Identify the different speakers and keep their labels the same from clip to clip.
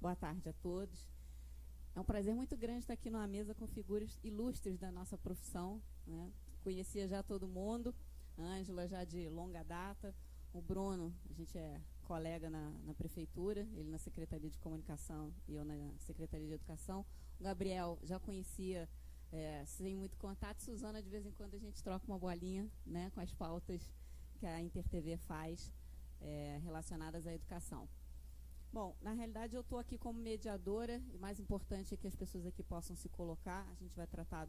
Speaker 1: Boa tarde a todos. É um prazer muito grande estar aqui numa mesa com figuras ilustres da nossa profissão, né? Conhecia já todo mundo, a Ângela já de longa data, o Bruno, a gente é colega na prefeitura, ele na Secretaria de Comunicação e eu na Secretaria de Educação. O Gabriel já conhecia sem muito contato. Suzana, de vez em quando a gente troca uma bolinha, né, com as pautas que a InterTV faz relacionadas à educação. Bom, na realidade eu estou aqui como mediadora, e mais importante é que as pessoas aqui possam se colocar. A gente vai tratar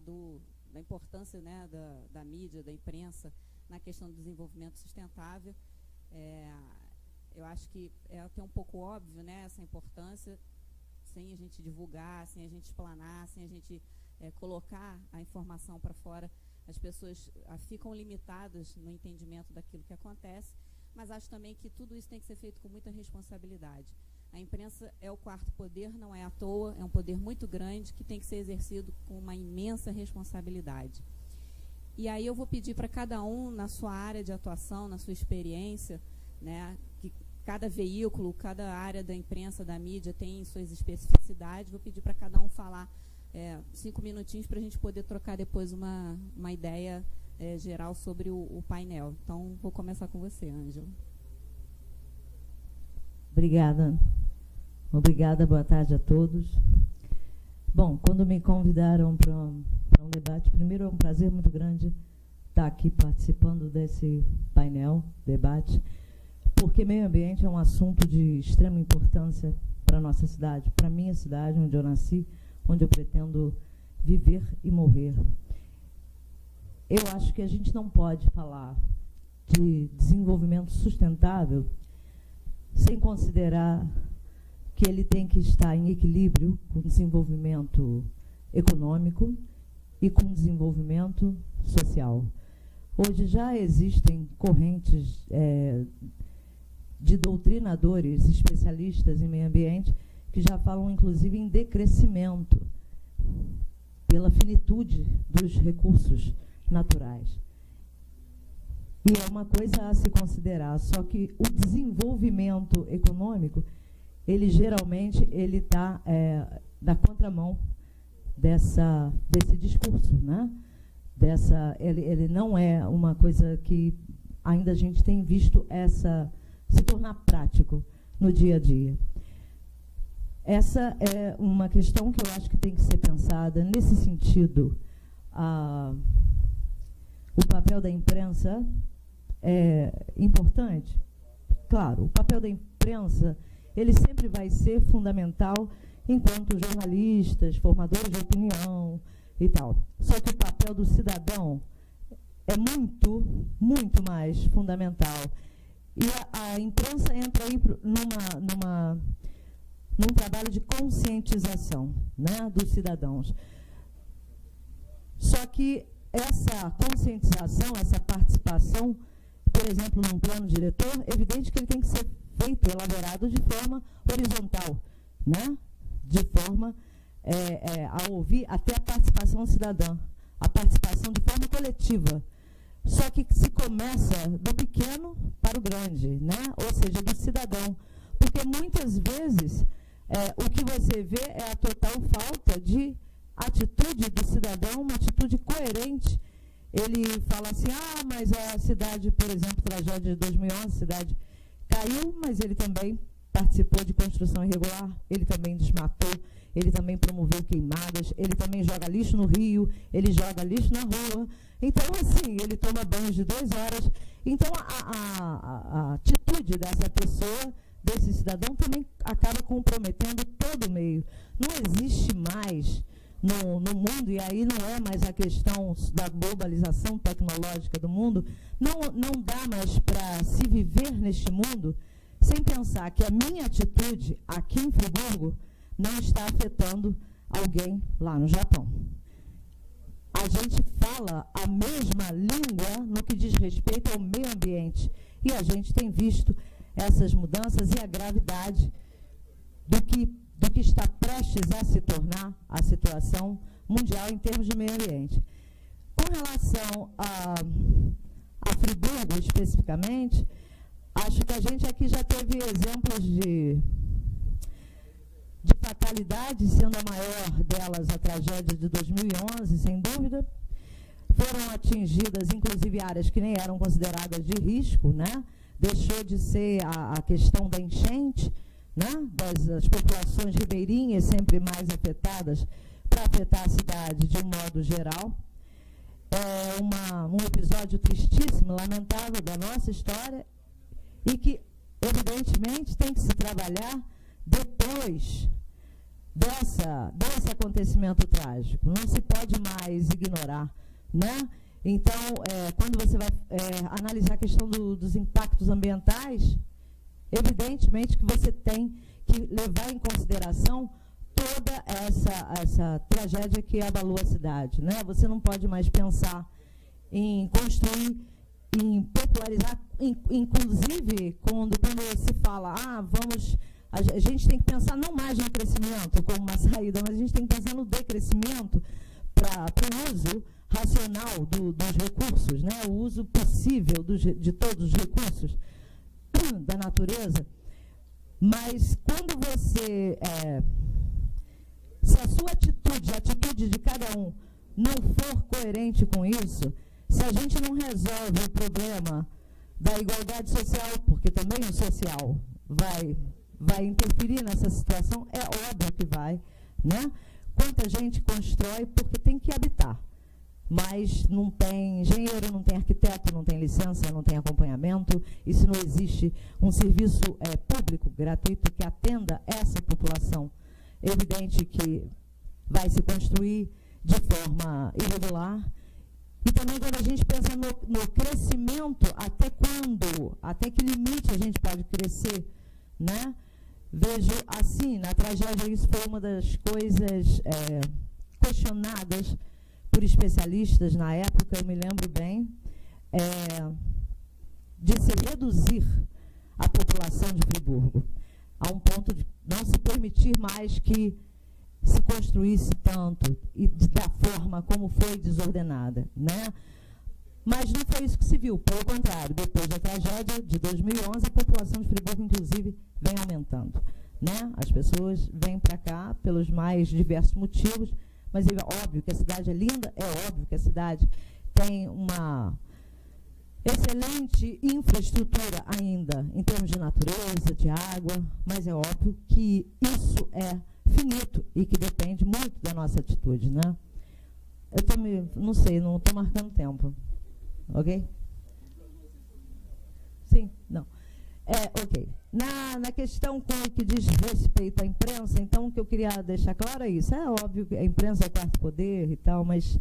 Speaker 1: da importância, né, da mídia, da imprensa, na questão do desenvolvimento sustentável. Eu acho que é até um pouco óbvio, né, essa importância, sem a gente divulgar, sem a gente explanar, sem a gente colocar a informação para fora, as pessoas ficam limitadas no entendimento daquilo que acontece, mas acho também que tudo isso tem que ser feito com muita responsabilidade. A imprensa é o quarto poder, não é à toa, é um poder muito grande que tem que ser exercido com uma imensa responsabilidade. E aí eu vou pedir para cada um, na sua área de atuação, na sua experiência, né, que cada veículo, cada área da imprensa, da mídia tem suas especificidades, vou pedir para cada um falar 5 minutinhos para a gente poder trocar depois uma ideia geral sobre o painel. Então, vou começar com você, Ângela.
Speaker 2: Obrigada. Obrigada, boa tarde a todos. Bom, quando me convidaram para um debate, primeiro é um prazer muito grande estar aqui participando desse painel, debate, porque meio ambiente é um assunto de extrema importância para a nossa cidade, para a minha cidade, onde eu nasci, onde eu pretendo viver e morrer. Eu acho que a gente não pode falar de desenvolvimento sustentável sem considerar que ele tem que estar em equilíbrio com o desenvolvimento econômico e com o desenvolvimento social. Hoje já existem correntes de doutrinadores, especialistas em meio ambiente, que já falam, inclusive, em decrescimento pela finitude dos recursos naturais. E é uma coisa a se considerar, só que o desenvolvimento econômico, ele geralmente está na contramão desse discurso, né? Ele não é uma coisa que ainda a gente tem visto se tornar prático no dia a dia. Essa é uma questão que eu acho que tem que ser pensada. Nesse sentido, o papel da imprensa é importante. Claro, o papel da imprensa ele sempre vai ser fundamental enquanto jornalistas, formadores de opinião e tal. Só que o papel do cidadão é muito, muito mais fundamental. E a imprensa entra aí num trabalho de conscientização, né, dos cidadãos. Só que essa conscientização, essa participação, por exemplo, num plano diretor, é evidente que ele tem que ser feito, elaborado de forma horizontal, né? De forma a ouvir até a participação cidadã, a participação de forma coletiva. Só que se começa do pequeno para o grande, né? Ou seja, do cidadão. Porque muitas vezes o que você vê é a total falta de atitude do cidadão, uma atitude coerente. Ele fala assim, mas a cidade, por exemplo, tragédia de 2011, a cidade caiu, mas ele também participou de construção irregular, ele também desmatou, ele também promoveu queimadas, ele também joga lixo no rio, ele joga lixo na rua. Então, assim, ele toma banhos de 2 horas. Então, a atitude dessa pessoa, desse cidadão, também acaba comprometendo todo o meio. Não existe mais no mundo, e aí não é mais a questão da globalização tecnológica do mundo, não dá mais para se viver neste mundo sem pensar que a minha atitude aqui em Friburgo não está afetando alguém lá no Japão. A gente fala a mesma língua no que diz respeito ao meio ambiente, e a gente tem visto essas mudanças e a gravidade do que está prestes a se tornar a situação mundial em termos de meio ambiente. Com relação a Friburgo, especificamente, acho que a gente aqui já teve exemplos de fatalidades, sendo a maior delas a tragédia de 2011, sem dúvida. Foram atingidas, inclusive, áreas que nem eram consideradas de risco, né? Deixou de ser a questão da enchente, né? Das populações ribeirinhas sempre mais afetadas, para afetar a cidade de um modo geral. É um episódio tristíssimo, lamentável da nossa história, e que, evidentemente, tem que se trabalhar depois desse acontecimento trágico. Não se pode mais ignorar, né? Então, quando você vai analisar a questão dos impactos ambientais, evidentemente que você tem que levar em consideração toda essa tragédia que abalou a cidade, né? Você não pode mais pensar em construir, em popularizar, inclusive quando se fala, a gente tem que pensar não mais no crescimento como uma saída, mas a gente tem que pensar no decrescimento para o uso racional dos recursos, né? O uso possível de todos os recursos da natureza. Mas quando você... se a sua atitude, a atitude de cada um, não for coerente com isso, se a gente não resolve o problema da igualdade social, porque também o social vai interferir nessa situação, é óbvio que vai, né? Quanta gente constrói porque tem que habitar, mas não tem engenheiro, não tem arquiteto, não tem licença, não tem acompanhamento, e se não existe um serviço público, gratuito, que atenda essa população, evidente que vai se construir de forma irregular. E também quando a gente pensa no crescimento, até que limite a gente pode crescer, né? Vejo assim, na tragédia, isso foi uma das coisas questionadas por especialistas na época, eu me lembro bem, de se reduzir a população de Friburgo, a um ponto de não se permitir mais que se construísse tanto e da forma como foi desordenada, né? Mas não foi isso que se viu, pelo contrário, depois da tragédia de 2011, a população de Friburgo, inclusive, vem aumentando, né? As pessoas vêm para cá pelos mais diversos motivos, mas é óbvio que a cidade é linda, é óbvio que a cidade tem uma excelente infraestrutura ainda, em termos de natureza, de água, mas é óbvio que isso é finito e que depende muito da nossa atitude, né? Não sei, não estou marcando tempo. Ok? Sim, não. Ok. Na questão que diz respeito à imprensa, então, o que eu queria deixar claro é isso. É óbvio que a imprensa é o quarto poder e tal, mas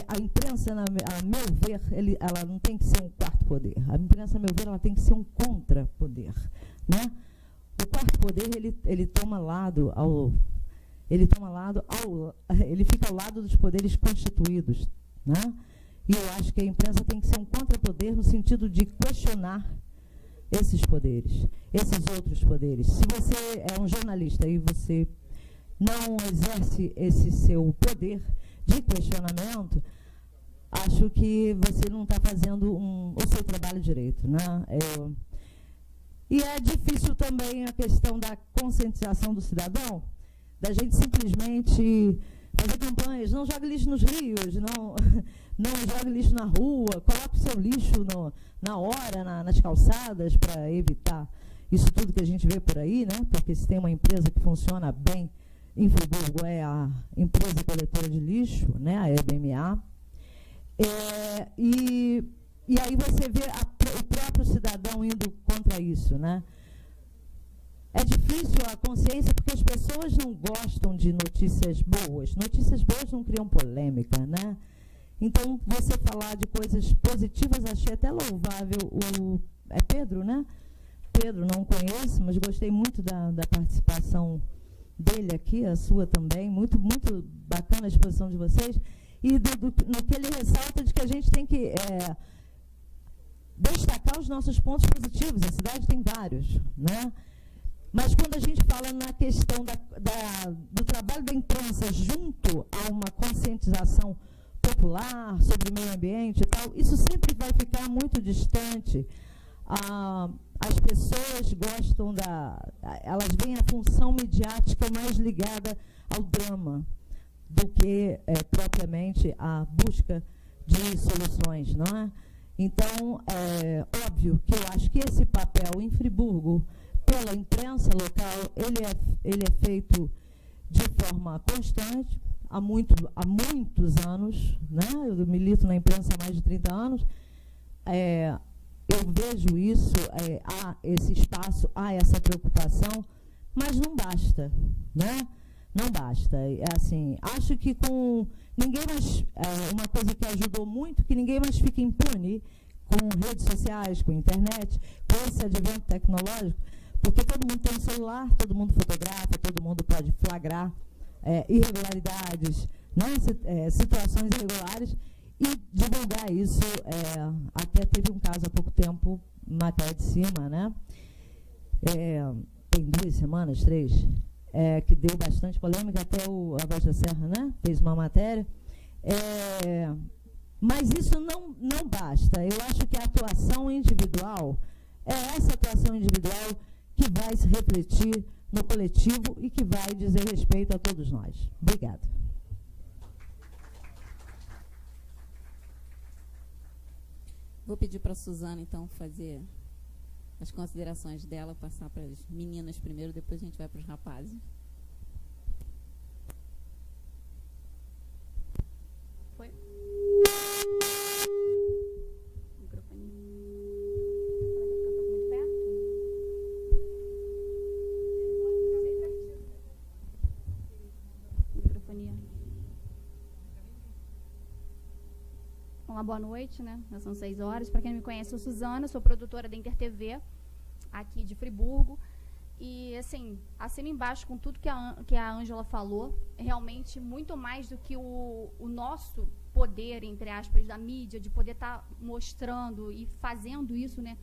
Speaker 2: a imprensa, a meu ver, ela não tem que ser um quarto poder. A imprensa, a meu ver, ela tem que ser um contrapoder, né? O quarto poder, ele toma lado ele fica ao lado dos poderes constituídos, né? E eu acho que a imprensa tem que ser um contrapoder no sentido de questionar esses poderes, esses outros poderes. Se você é um jornalista e você não exerce esse seu poder de questionamento, acho que você não está fazendo o seu trabalho direito, né? E é difícil também a questão da conscientização do cidadão, da gente simplesmente fazer campanhas, não jogue lixo nos rios, não jogue lixo na rua, coloque o seu lixo na hora, nas calçadas, para evitar isso tudo que a gente vê por aí, né? Porque se tem uma empresa que funciona bem em Friburgo, é a empresa coletora de lixo, né? A EBMA. E aí você vê o próprio cidadão indo contra isso, né? É difícil a consciência porque as pessoas não gostam de notícias boas. Notícias boas não criam polêmica, né? Então, você falar de coisas positivas, achei até louvável é Pedro, né? Pedro, não conheço, mas gostei muito da participação dele aqui, a sua também. Muito, muito bacana a exposição de vocês. E no que ele ressalta de que a gente tem que destacar os nossos pontos positivos. A cidade tem vários, né? Mas quando a gente fala na questão do trabalho da imprensa junto a uma conscientização popular sobre o meio ambiente e tal, isso sempre vai ficar muito distante. as pessoas gostam elas veem a função midiática mais ligada ao drama do que propriamente a busca de soluções, não é? Então, é óbvio que eu acho que esse papel em Friburgo, pela imprensa local, ele é feito de forma constante, há muitos anos, né? Eu milito na imprensa há mais de 30 anos, eu vejo isso, há esse espaço, há essa preocupação, mas não basta, né? Não basta. Assim, acho que com ninguém mais, uma coisa que ajudou muito, que ninguém mais fica impune com redes sociais, com internet, com esse advento tecnológico, porque todo mundo tem um celular, todo mundo fotografa, todo mundo pode flagrar irregularidades, né? Situações irregulares, e divulgar isso. Até teve um caso há pouco tempo, matéria de cima, né? Tem 2 semanas, 3, que deu bastante polêmica, até a Voz da Serra, né, fez uma matéria. Mas isso não basta. Eu acho que a atuação individual, essa atuação individual que vai se refletir no coletivo e que vai dizer respeito a todos nós. Obrigada.
Speaker 1: Vou pedir para a Suzana, então, fazer as considerações dela, passar para as meninas primeiro, depois a gente vai para os rapazes.
Speaker 3: Foi? Microfoninho. Muito perto? Microfonia. Olá, boa noite, né? Já são 6 horas. Para quem não me conhece, eu sou Suzana, sou produtora da InterTV, aqui de Friburgo. E, assim, assino embaixo com tudo que a Ângela falou. Realmente, muito mais do que o nosso poder, entre aspas, da mídia, de poder estar mostrando e fazendo isso, né?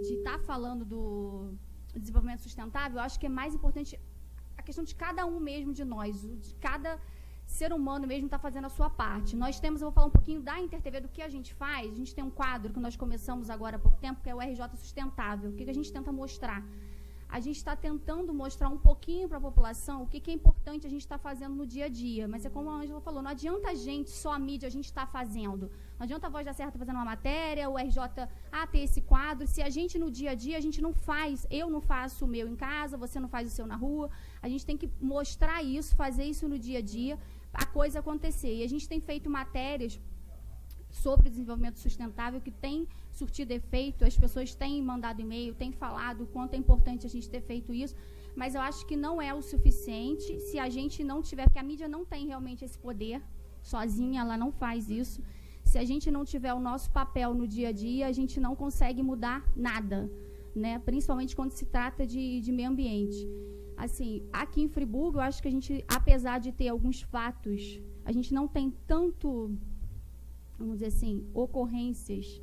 Speaker 3: De estar falando do desenvolvimento sustentável, eu acho que é mais importante a questão de cada um mesmo de nós, de cada ser humano mesmo está fazendo a sua parte. Nós temos, eu vou falar um pouquinho da InterTV, do que a gente faz. A gente tem um quadro que nós começamos agora há pouco tempo, que é o RJ Sustentável. O que a gente tenta mostrar? A gente está tentando mostrar um pouquinho para a população o que é importante a gente estar fazendo no dia a dia. Mas é como a Ângela falou, não adianta a gente, só a mídia, a gente estar fazendo. Não adianta a Voz da Serra estar fazendo uma matéria, o RJ ter esse quadro. Se a gente no dia a dia, a gente não faz, eu não faço o meu em casa, você não faz o seu na rua. A gente tem que mostrar isso, fazer isso no dia a dia, a coisa acontecer. E a gente tem feito matérias sobre o desenvolvimento sustentável que tem surtido efeito, as pessoas têm mandado e-mail, têm falado o quanto é importante a gente ter feito isso, mas eu acho que não é o suficiente se a gente não tiver, porque a mídia não tem realmente esse poder, sozinha ela não faz isso. Se a gente não tiver o nosso papel no dia a dia, a gente não consegue mudar nada, né? Principalmente quando se trata de meio ambiente. Assim, aqui em Friburgo, eu acho que a gente, apesar de ter alguns fatos, a gente não tem tanto, vamos dizer assim, ocorrências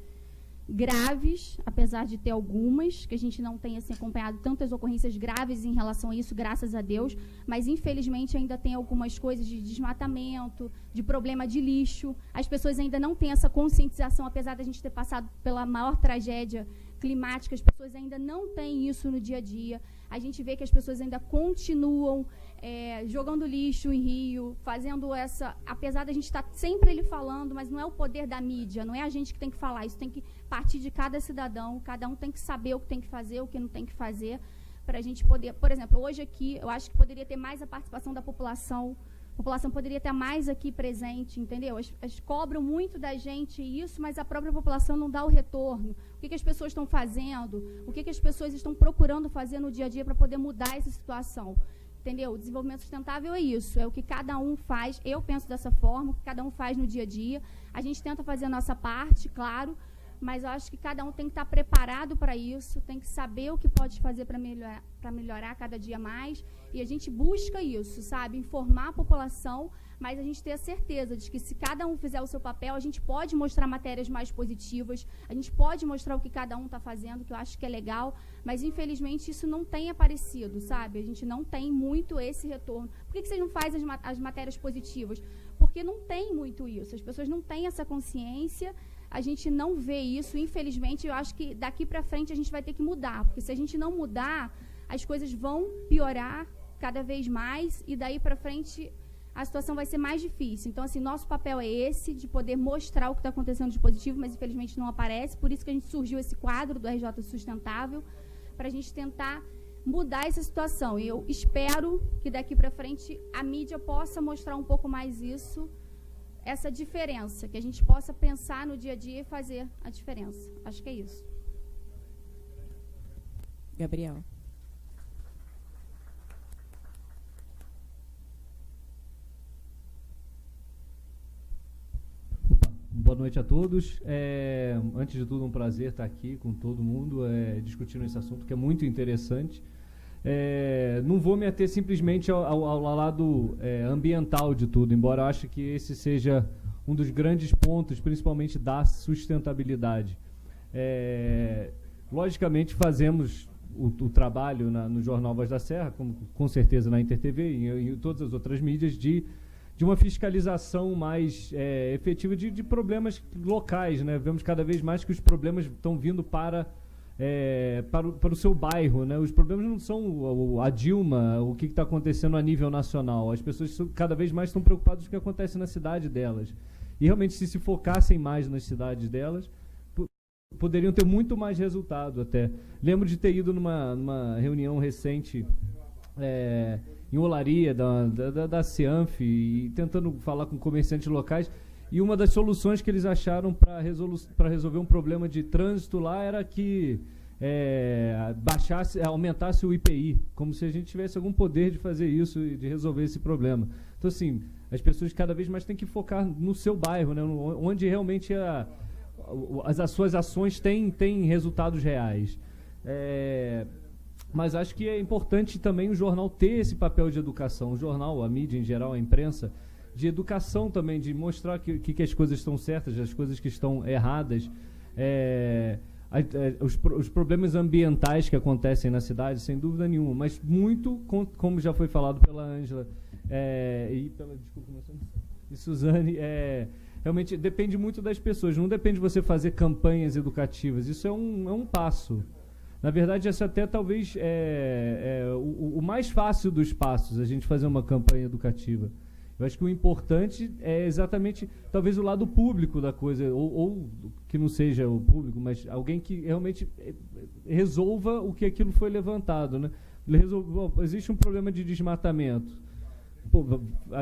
Speaker 3: graves, apesar de ter algumas, que a gente não tem assim, acompanhado tantas ocorrências graves em relação a isso, graças a Deus, mas infelizmente ainda tem algumas coisas de desmatamento, de problema de lixo. As pessoas ainda não têm essa conscientização, apesar da gente ter passado pela maior tragédia climática, as pessoas ainda não têm isso no dia a dia. A gente vê que as pessoas ainda continuam jogando lixo em rio, fazendo essa... Apesar da gente estar sempre ele falando, mas não é o poder da mídia, não é a gente que tem que falar, isso tem que partir de cada cidadão, cada um tem que saber o que tem que fazer, o que não tem que fazer, para a gente poder... Por exemplo, hoje aqui, eu acho que poderia ter mais a participação da população, a população poderia ter mais aqui presente, entendeu? As cobram muito da gente isso, mas a própria população não dá o retorno. O que as pessoas estão fazendo? O que as pessoas estão procurando fazer no dia a dia para poder mudar essa situação? Entendeu? O desenvolvimento sustentável é isso, é o que cada um faz, eu penso dessa forma, o que cada um faz no dia a dia. A gente tenta fazer a nossa parte, claro, mas eu acho que cada um tem que estar preparado para isso, tem que saber o que pode fazer para melhorar cada dia mais, e a gente busca isso, sabe? Informar a população, mas a gente ter a certeza de que se cada um fizer o seu papel, a gente pode mostrar matérias mais positivas, a gente pode mostrar o que cada um está fazendo, que eu acho que é legal, mas infelizmente isso não tem aparecido, sabe? A gente não tem muito esse retorno. Por que vocês não fazem as matérias positivas? Porque não tem muito isso, as pessoas não têm essa consciência. a gente não vê isso, infelizmente, eu acho que daqui para frente a gente vai ter que mudar, porque se a gente não mudar, as coisas vão piorar cada vez mais e daí para frente a situação vai ser mais difícil. Então, assim, nosso papel é esse, de poder mostrar o que está acontecendo de positivo, mas infelizmente não aparece, por isso que a gente surgiu esse quadro do RJ Sustentável, para a gente tentar mudar essa situação. E eu espero que daqui para frente a mídia possa mostrar um pouco mais isso, essa diferença, que a gente possa pensar no dia a dia e fazer a diferença. Acho que é isso.
Speaker 1: Gabriel.
Speaker 4: Boa noite a todos. Antes de tudo, um prazer estar aqui com todo mundo discutindo esse assunto que é muito interessante. Não vou me ater simplesmente ao lado ambiental de tudo, embora eu ache que esse seja um dos grandes pontos, principalmente da sustentabilidade. Logicamente, fazemos o trabalho no Jornal Voz da Serra, com certeza na InterTV e em todas as outras mídias, de uma fiscalização mais efetiva de problemas locais, né? Vemos cada vez mais que os problemas estão vindo para o seu bairro, né? Os problemas não são a Dilma, o que está acontecendo a nível nacional. As pessoas cada vez mais estão preocupadas com o que acontece na cidade delas. E realmente, se focassem mais nas cidades delas, poderiam ter muito mais resultado até. Lembro de ter ido numa reunião recente em Olaria, da Cianf, e tentando falar com comerciantes locais, e uma das soluções que eles acharam para resolver um problema de trânsito lá era que aumentasse o IPI, como se a gente tivesse algum poder de fazer isso e de resolver esse problema. Então, assim, as pessoas cada vez mais têm que focar no seu bairro, né, onde realmente as suas ações têm resultados reais. Mas acho que é importante também o jornal ter esse papel de educação, o jornal, a mídia em geral, a imprensa, de educação também, de mostrar que as coisas estão certas, as coisas que estão erradas, os problemas ambientais que acontecem na cidade, sem dúvida nenhuma, mas muito, como já foi falado pela Ângela e Suzane, realmente depende muito das pessoas, não depende de você fazer campanhas educativas, isso é um passo. Na verdade, esse até talvez o mais fácil dos passos, a gente fazer uma campanha educativa. Eu acho que o importante é exatamente, talvez, o lado público da coisa, ou que não seja o público, mas alguém que realmente resolva o que aquilo foi levantado, né? Existe um problema de desmatamento.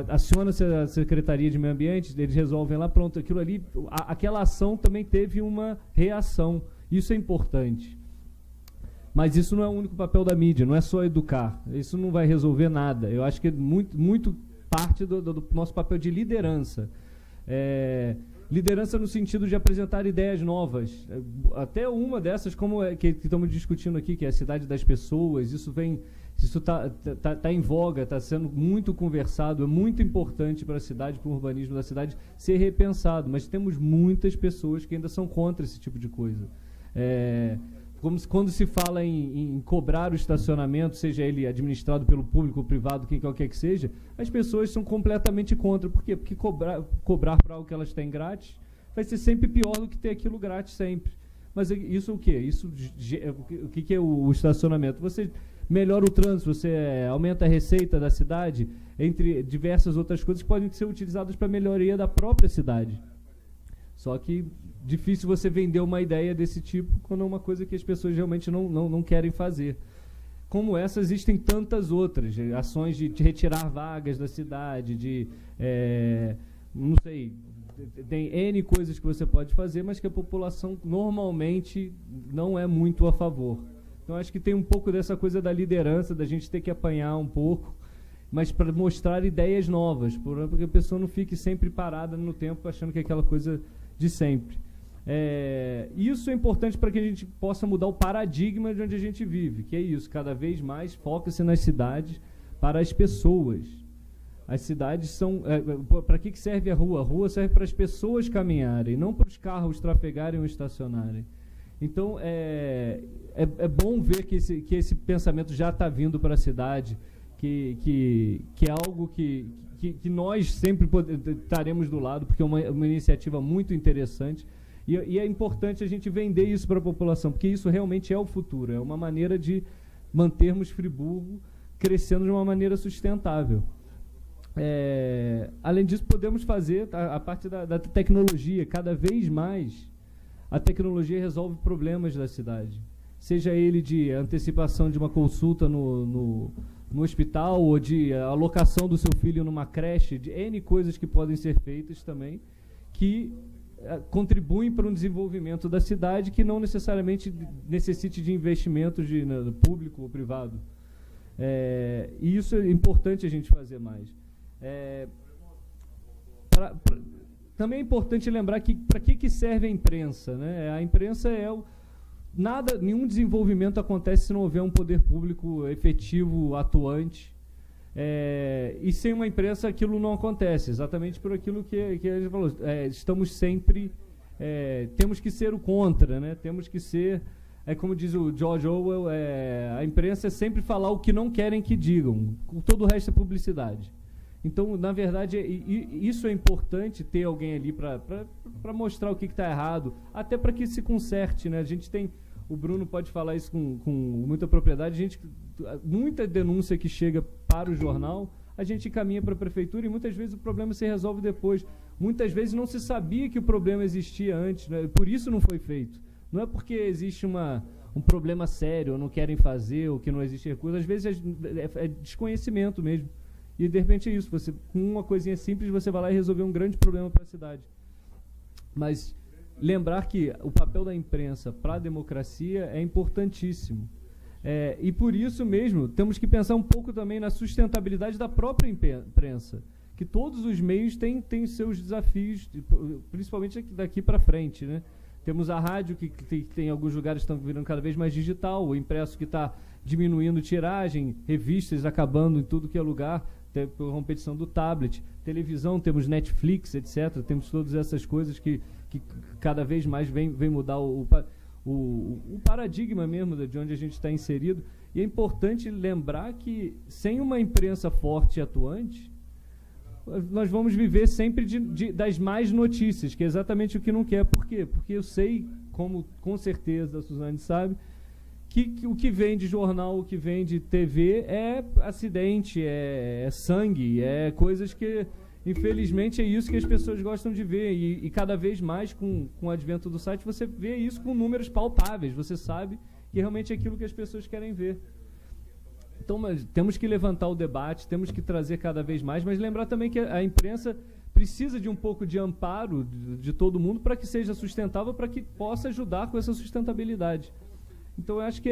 Speaker 4: Aciona-se a Secretaria de Meio Ambiente, eles resolvem lá, pronto, aquilo ali, aquela ação também teve uma reação. Isso é importante. Mas isso não é o único papel da mídia, não é só educar. Isso não vai resolver nada. Eu acho que é muito parte do nosso papel de liderança. Liderança no sentido de apresentar ideias novas. Até uma dessas, como que estamos discutindo aqui, que é a cidade das pessoas, isso está em voga, está sendo muito conversado, é muito importante para a cidade, para o urbanismo da cidade ser repensado. Mas temos muitas pessoas que ainda são contra esse tipo de coisa. Quando se fala em cobrar o estacionamento, seja ele administrado pelo público ou privado, quem quer que seja, as pessoas são completamente contra. Por quê? Porque cobrar para algo que elas têm grátis vai ser sempre pior do que ter aquilo grátis sempre. Mas isso o quê? O que é o estacionamento? Você melhora o trânsito, você aumenta a receita da cidade, entre diversas outras coisas que podem ser utilizadas para a melhoria da própria cidade. Só que difícil você vender uma ideia desse tipo quando é uma coisa que as pessoas realmente não querem fazer. Como essa, existem tantas outras, ações de retirar vagas da cidade, não sei, tem N coisas que você pode fazer, mas que a população normalmente não é muito a favor. Então, acho que tem um pouco dessa coisa da liderança, da gente ter que apanhar um pouco, mas para mostrar ideias novas, porque a pessoa não fique sempre parada no tempo achando que é aquela coisa de sempre. Isso é importante para que a gente possa mudar o paradigma de onde a gente vive, que é isso, cada vez mais foca-se nas cidades para as pessoas. As cidades são... para que serve a rua? A rua serve para as pessoas caminharem, não para os carros trafegarem ou estacionarem. Então, é bom ver que esse pensamento já está vindo para a cidade, que é algo que nós sempre estaremos do lado, porque é uma iniciativa muito interessante. E é importante a gente vender isso para a população, porque isso realmente é o futuro, é uma maneira de mantermos Friburgo crescendo de uma maneira sustentável. Além disso, podemos fazer a parte da tecnologia. Cada vez mais, a tecnologia resolve problemas da cidade. Seja ele de antecipação de uma consulta no hospital, ou de alocação do seu filho numa creche, de N coisas que podem ser feitas também, que contribuem para um desenvolvimento da cidade que não necessariamente necessite de investimentos público ou privado. E isso é importante a gente fazer mais. Também é importante lembrar que para que serve a imprensa, né? A imprensa nenhum desenvolvimento acontece se não houver um poder público efetivo, atuante. E sem uma imprensa aquilo não acontece, exatamente por aquilo que a gente falou. Estamos sempre... temos que ser o contra, né? Temos que ser... como diz o George Orwell, a imprensa é sempre falar o que não querem que digam. Todo o resto é publicidade. Então, na verdade, isso é importante, ter alguém ali para mostrar o que está errado, até para que se conserte, né? A gente tem... O Bruno pode falar isso com muita propriedade. Muita denúncia que chega para o jornal, a gente encaminha para a prefeitura e muitas vezes o problema se resolve depois. Muitas vezes não se sabia que o problema existia antes, né? Por isso não foi feito. Não é porque existe um problema sério, ou não querem fazer, ou que não existe recurso. Às vezes é desconhecimento mesmo. E, de repente, é isso. Com uma coisinha simples, você vai lá e resolver um grande problema para a cidade. Mas lembrar que o papel da imprensa para a democracia é importantíssimo. E, por isso mesmo, temos que pensar um pouco também na sustentabilidade da própria imprensa. Que todos os meios têm seus desafios, principalmente daqui para frente, né? Temos a rádio, que tem alguns lugares que estão virando cada vez mais digital, o impresso que está diminuindo tiragem, revistas acabando em tudo que é lugar, por competição do tablet, televisão, temos Netflix, etc. Temos todas essas coisas que cada vez mais vem mudar o paradigma mesmo de onde a gente está inserido. E é importante lembrar que, sem uma imprensa forte e atuante, nós vamos viver sempre das más notícias, que é exatamente o que não quer. Por quê? Porque eu sei, como com certeza a Suzane sabe, que o que vem de jornal, o que vem de TV é acidente, é sangue, é coisas que, infelizmente, é isso que as pessoas gostam de ver. E cada vez mais, com o advento do site, você vê isso com números palpáveis. Você sabe que realmente é aquilo que as pessoas querem ver. Então, mas temos que levantar o debate, temos que trazer cada vez mais, mas lembrar também que a imprensa precisa de um pouco de amparo de todo mundo para que seja sustentável, para que possa ajudar com essa sustentabilidade. Então, eu acho que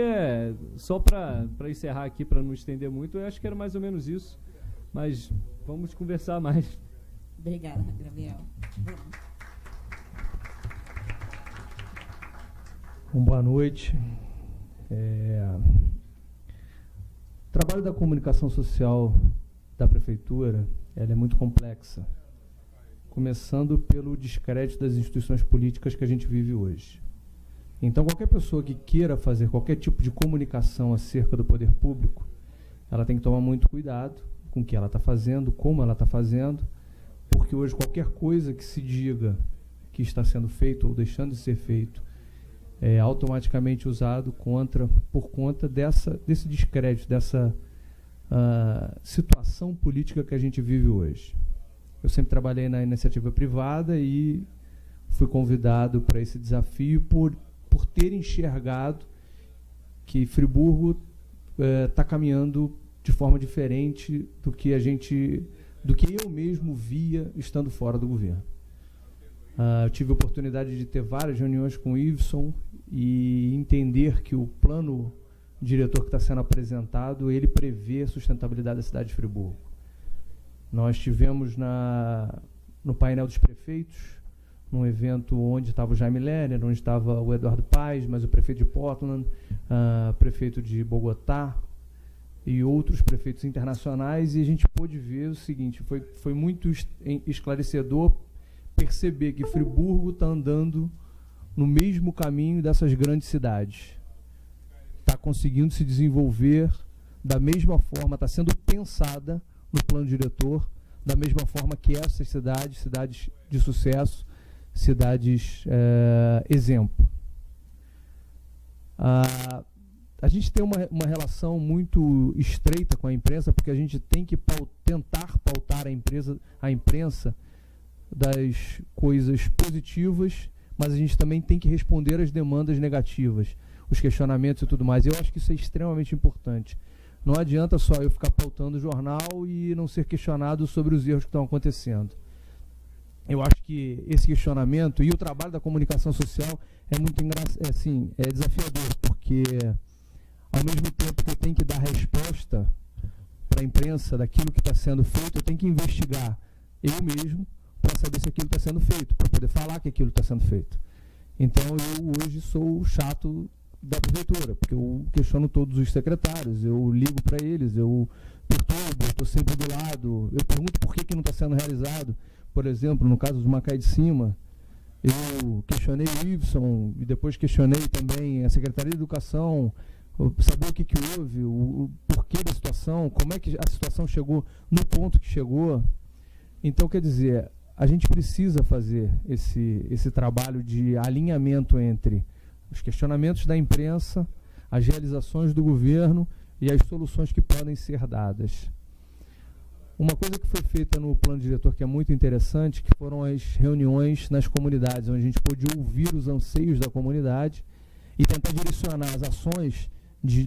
Speaker 4: só para encerrar aqui, para não estender muito, eu acho que era mais ou menos isso. Mas vamos conversar mais.
Speaker 1: Obrigada, Gabriel.
Speaker 5: Boa noite. O trabalho da comunicação social da prefeitura ela é muito complexa, começando pelo descrédito das instituições políticas que a gente vive hoje. Então, qualquer pessoa que queira fazer qualquer tipo de comunicação acerca do poder público, ela tem que tomar muito cuidado com o que ela está fazendo, como ela está fazendo, porque hoje qualquer coisa que se diga que está sendo feito ou deixando de ser feito é automaticamente usado por conta desse descrédito, dessa situação política que a gente vive hoje. Eu sempre trabalhei na iniciativa privada e fui convidado para esse desafio por ter enxergado que Friburgo está caminhando de forma diferente do que eu mesmo via estando fora do governo. Eu tive a oportunidade de ter várias reuniões com o Iveson e entender que o plano diretor que está sendo apresentado, ele prevê a sustentabilidade da cidade de Friburgo. Nós tivemos no painel dos prefeitos, num evento onde estava o Jaime Lerner, onde estava o Eduardo Paes, mas o prefeito de Portland, prefeito de Bogotá e outros prefeitos internacionais, e a gente pôde ver o seguinte, foi muito esclarecedor perceber que Friburgo está andando no mesmo caminho dessas grandes cidades. Está conseguindo se desenvolver da mesma forma, está sendo pensada no plano diretor, da mesma forma que essas cidades de sucesso, cidades exemplo. A gente tem uma relação muito estreita com a imprensa, porque a gente tem que tentar pautar a imprensa das coisas positivas, mas a gente também tem que responder às demandas negativas, os questionamentos e tudo mais. Eu acho que isso é extremamente importante. Não adianta só eu ficar pautando o jornal e não ser questionado sobre os erros que estão acontecendo. Eu acho que esse questionamento e o trabalho da comunicação social é muito desafiador, porque ao mesmo tempo que eu tenho que dar resposta para a imprensa daquilo que está sendo feito, eu tenho que investigar eu mesmo para saber se aquilo está sendo feito, para poder falar que aquilo está sendo feito. Então, eu hoje sou o chato da prefeitura, porque eu questiono todos os secretários, eu ligo para eles, eu perturbo, eu estou sempre do lado, eu pergunto por que não está sendo realizado. Por exemplo, no caso do Macaé de Cima, eu questionei o Iveson e depois questionei também a Secretaria de Educação, saber o que houve, o porquê da situação, como é que a situação chegou no ponto que chegou. Então, quer dizer, a gente precisa fazer esse trabalho de alinhamento entre os questionamentos da imprensa, as realizações do governo e as soluções que podem ser dadas. Uma coisa que foi feita no plano diretor que é muito interessante, que foram as reuniões nas comunidades, onde a gente pôde ouvir os anseios da comunidade e tentar direcionar as ações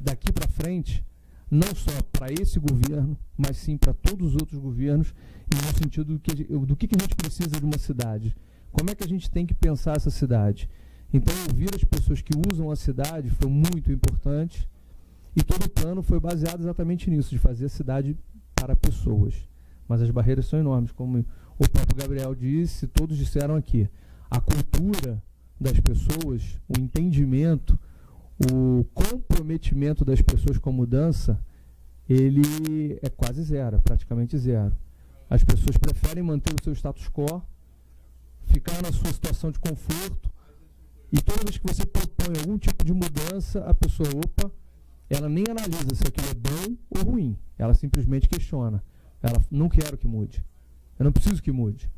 Speaker 5: daqui para frente, não só para esse governo, mas sim para todos os outros governos, e no sentido do que a gente precisa de uma cidade. Como é que a gente tem que pensar essa cidade? Então, ouvir as pessoas que usam a cidade foi muito importante, e todo o plano foi baseado exatamente nisso, de fazer a cidade para pessoas. Mas as barreiras são enormes, como o próprio Gabriel disse, todos disseram aqui. A cultura das pessoas, o entendimento, o comprometimento das pessoas com a mudança, ele é quase zero, praticamente zero. As pessoas preferem manter o seu status quo, ficar na sua situação de conforto, e toda vez que você propõe algum tipo de mudança, a pessoa, ela nem analisa se aquilo é bom ou ruim. Ela simplesmente questiona. Ela não quer que mude. Eu não preciso que mude.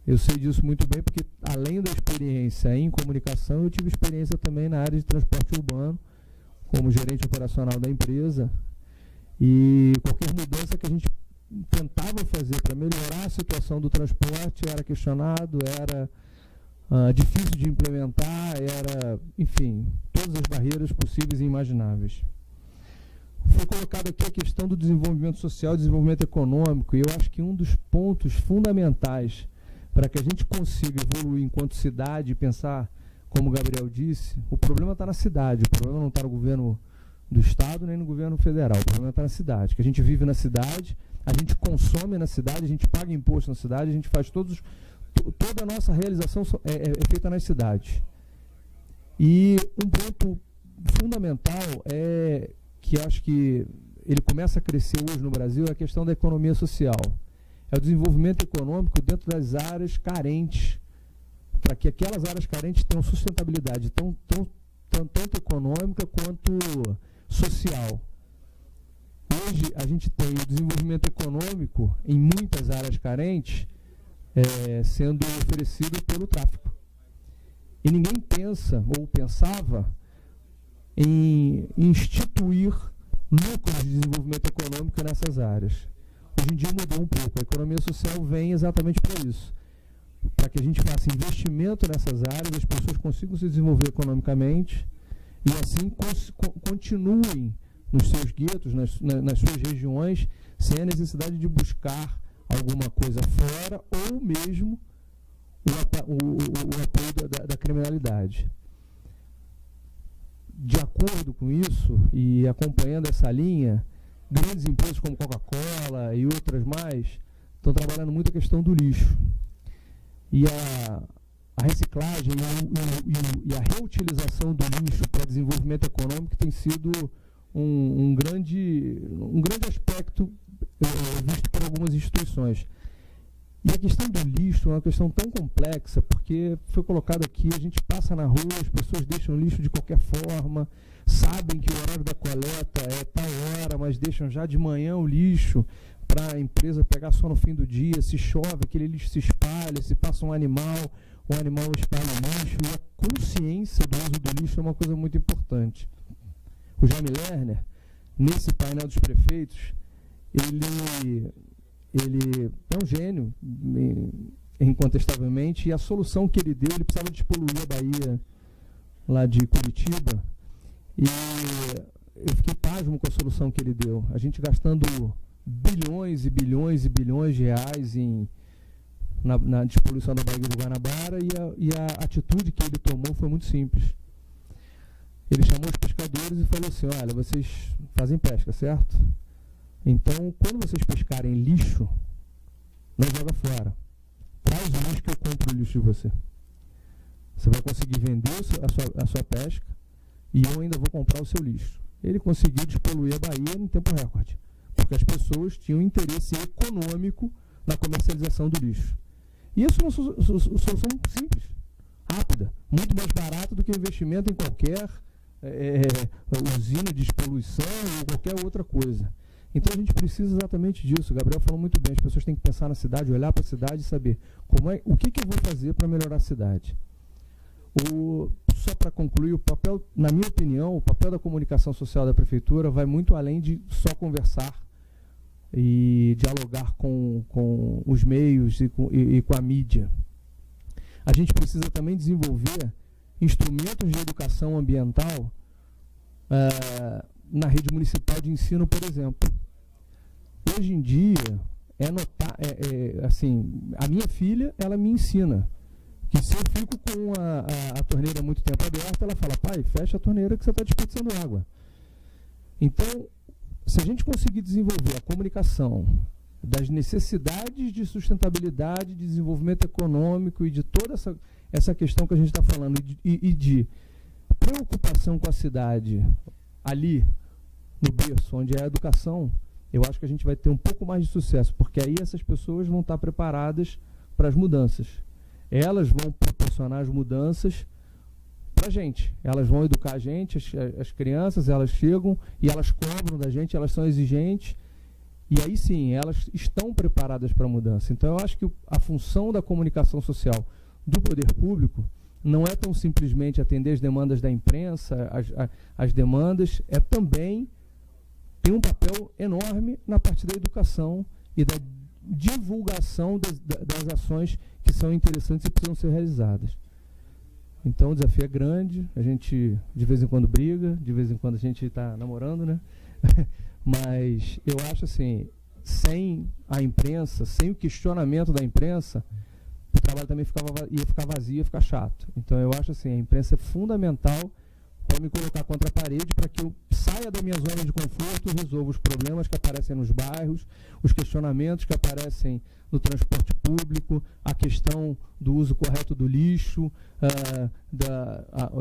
Speaker 5: Eu sei disso muito bem porque, além da experiência em comunicação, eu tive experiência também na área de transporte urbano, como gerente operacional da empresa. E qualquer mudança que a gente tentava fazer para melhorar a situação do transporte era questionado, era difícil de implementar, era, enfim, todas as barreiras possíveis e imagináveis. Foi colocado aqui a questão do desenvolvimento social e desenvolvimento econômico, e eu acho que um dos pontos fundamentais para que a gente consiga evoluir enquanto cidade e pensar, como o Gabriel disse, o problema está na cidade, o problema não está no governo do Estado nem no governo federal, o problema está na cidade, que a gente vive na cidade, a gente consome na cidade, a gente paga imposto na cidade, a gente faz toda a nossa realização é feita nas cidades. E um ponto fundamental é que acho que ele começa a crescer hoje no Brasil é a questão da economia social. É o desenvolvimento econômico dentro das áreas carentes, para que aquelas áreas carentes tenham sustentabilidade tanto econômica quanto social. Hoje a gente tem o desenvolvimento econômico em muitas áreas carentes sendo oferecido pelo tráfico. E ninguém pensa ou pensava em instituir núcleos de desenvolvimento econômico nessas áreas. Hoje em dia mudou um pouco. A economia social vem exatamente para isso. Para que a gente faça investimento nessas áreas, as pessoas consigam se desenvolver economicamente e assim continuem nos seus guetos, nas suas regiões, sem a necessidade de buscar alguma coisa fora ou mesmo o apoio da criminalidade. De acordo com isso e acompanhando essa linha, grandes empresas como Coca-Cola e outras mais estão trabalhando muito a questão do lixo. E a reciclagem e a reutilização do lixo para desenvolvimento econômico tem sido um grande aspecto visto por algumas instituições. E a questão do lixo é uma questão tão complexa, porque foi colocado aqui, a gente passa na rua, as pessoas deixam lixo de qualquer forma, sabem que o horário da coleta é tal hora, mas deixam já de manhã o lixo para a empresa pegar só no fim do dia. Se chove, aquele lixo se espalha, se passa um animal o animal espalha o lixo, e a consciência do uso do lixo é uma coisa muito importante. O Jaime Lerner, nesse painel dos prefeitos, ele é um gênio, incontestavelmente, e a solução que ele deu, ele precisava despoluir a Bahia lá de Curitiba, e eu fiquei pasmo com a solução que ele deu. A gente gastando bilhões e bilhões e bilhões de reais na despoluição da Baía do Guanabara, e a atitude que ele tomou foi muito simples. Ele chamou os pescadores e falou assim: olha, vocês fazem pesca, certo? Então, quando vocês pescarem lixo, não joga fora. Traz o lixo que eu compro o lixo de você. Você vai conseguir vender a sua pesca e eu ainda vou comprar o seu lixo. Ele conseguiu despoluir a Bahia em tempo recorde, porque as pessoas tinham interesse econômico na comercialização do lixo. E isso é uma solução simples, rápida, muito mais barata do que o investimento em qualquer usina de despoluição ou qualquer outra coisa. Então a gente precisa exatamente disso. O Gabriel falou muito bem, as pessoas têm que pensar na cidade, olhar para a cidade e saber o que eu vou fazer para melhorar a cidade. Só para concluir, o papel, na minha opinião, o papel da comunicação social da prefeitura vai muito além de só conversar e dialogar com os meios e com a mídia. A gente precisa também desenvolver instrumentos de educação ambiental na rede municipal de ensino, por exemplo. Hoje em dia, assim, a minha filha, ela me ensina que se eu fico com a torneira muito tempo aberta, ela fala: pai, fecha a torneira que você está desperdiçando água. Então, se a gente conseguir desenvolver a comunicação das necessidades de sustentabilidade, de desenvolvimento econômico e de toda essa questão que a gente está falando, e de preocupação com a cidade ali no berço, onde é a educação, eu acho que a gente vai ter um pouco mais de sucesso, porque aí essas pessoas vão estar preparadas para as mudanças. Elas vão proporcionar as mudanças para a gente. Elas vão educar a gente, as crianças, elas chegam e elas cobram da gente, elas são exigentes, e aí sim, elas estão preparadas para a mudança. Então eu acho que a função da comunicação social do poder público não é tão simplesmente atender as demandas da imprensa, as demandas, também tem um papel enorme na parte da educação e da divulgação das ações que são interessantes e precisam ser realizadas. Então o desafio é grande, a gente de vez em quando briga, de vez em quando a gente está namorando, né? Mas eu acho assim, sem a imprensa, sem o questionamento da imprensa, o trabalho também ia ficar vazio, ia ficar chato. Então eu acho assim, a imprensa é fundamental para me colocar contra a parede, para que eu saia da minha zona de conforto e resolva os problemas que aparecem nos bairros, os questionamentos que aparecem no transporte público, a questão do uso correto do lixo,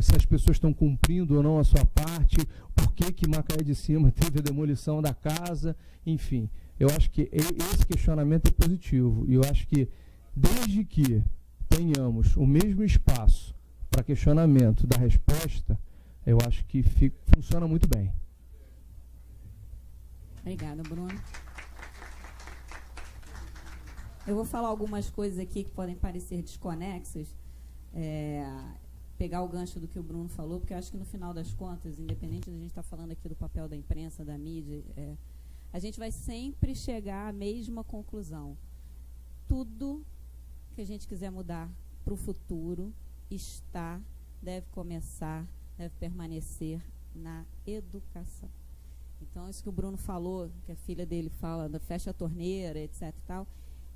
Speaker 5: se as pessoas estão cumprindo ou não a sua parte, por que Macaé de Cima teve a demolição da casa, enfim. Eu acho que esse questionamento é positivo, e eu acho que desde que tenhamos o mesmo espaço para questionamento da resposta, eu acho que funciona muito bem.
Speaker 1: Obrigada, Bruno. Eu vou falar algumas coisas aqui que podem parecer desconexas, pegar o gancho do que o Bruno falou, porque eu acho que no final das contas, independente de a gente estar falando aqui do papel da imprensa, da mídia, a gente vai sempre chegar à mesma conclusão. Tudo que a gente quiser mudar para o futuro deve começar, deve permanecer na educação. Então, isso que o Bruno falou, que a filha dele fala, fecha a torneira, etc. e tal,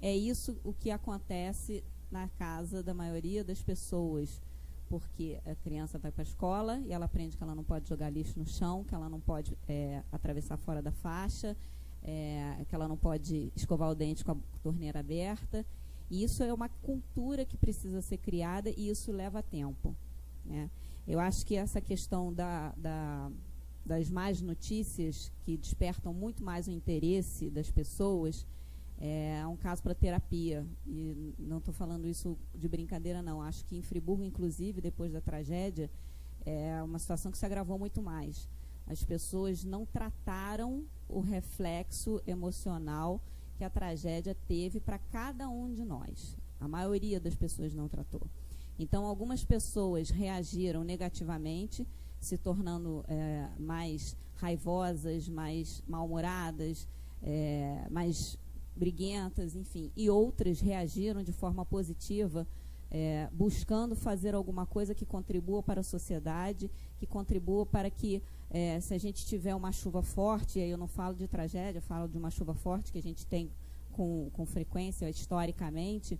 Speaker 1: é isso o que acontece na casa da maioria das pessoas, porque a criança vai para a escola e ela aprende que ela não pode jogar lixo no chão, que ela não pode atravessar fora da faixa, que ela não pode escovar o dente com a torneira aberta. E isso é uma cultura que precisa ser criada, e isso leva tempo, né? Eu acho que essa questão das más notícias, que despertam muito mais o interesse das pessoas, é um caso para terapia. E não estou falando isso de brincadeira, não. Acho que em Friburgo, inclusive, depois da tragédia, é uma situação que se agravou muito mais. As pessoas não trataram o reflexo emocional que a tragédia teve para cada um de nós. A maioria das pessoas não tratou. Então, algumas pessoas reagiram negativamente, se tornando mais raivosas, mais mal-humoradas, mais briguentas, enfim. E outras reagiram de forma positiva, buscando fazer alguma coisa que contribua para a sociedade, que contribua para que, se a gente tiver uma chuva forte, e aí eu não falo de tragédia, eu falo de uma chuva forte que a gente tem com frequência, historicamente,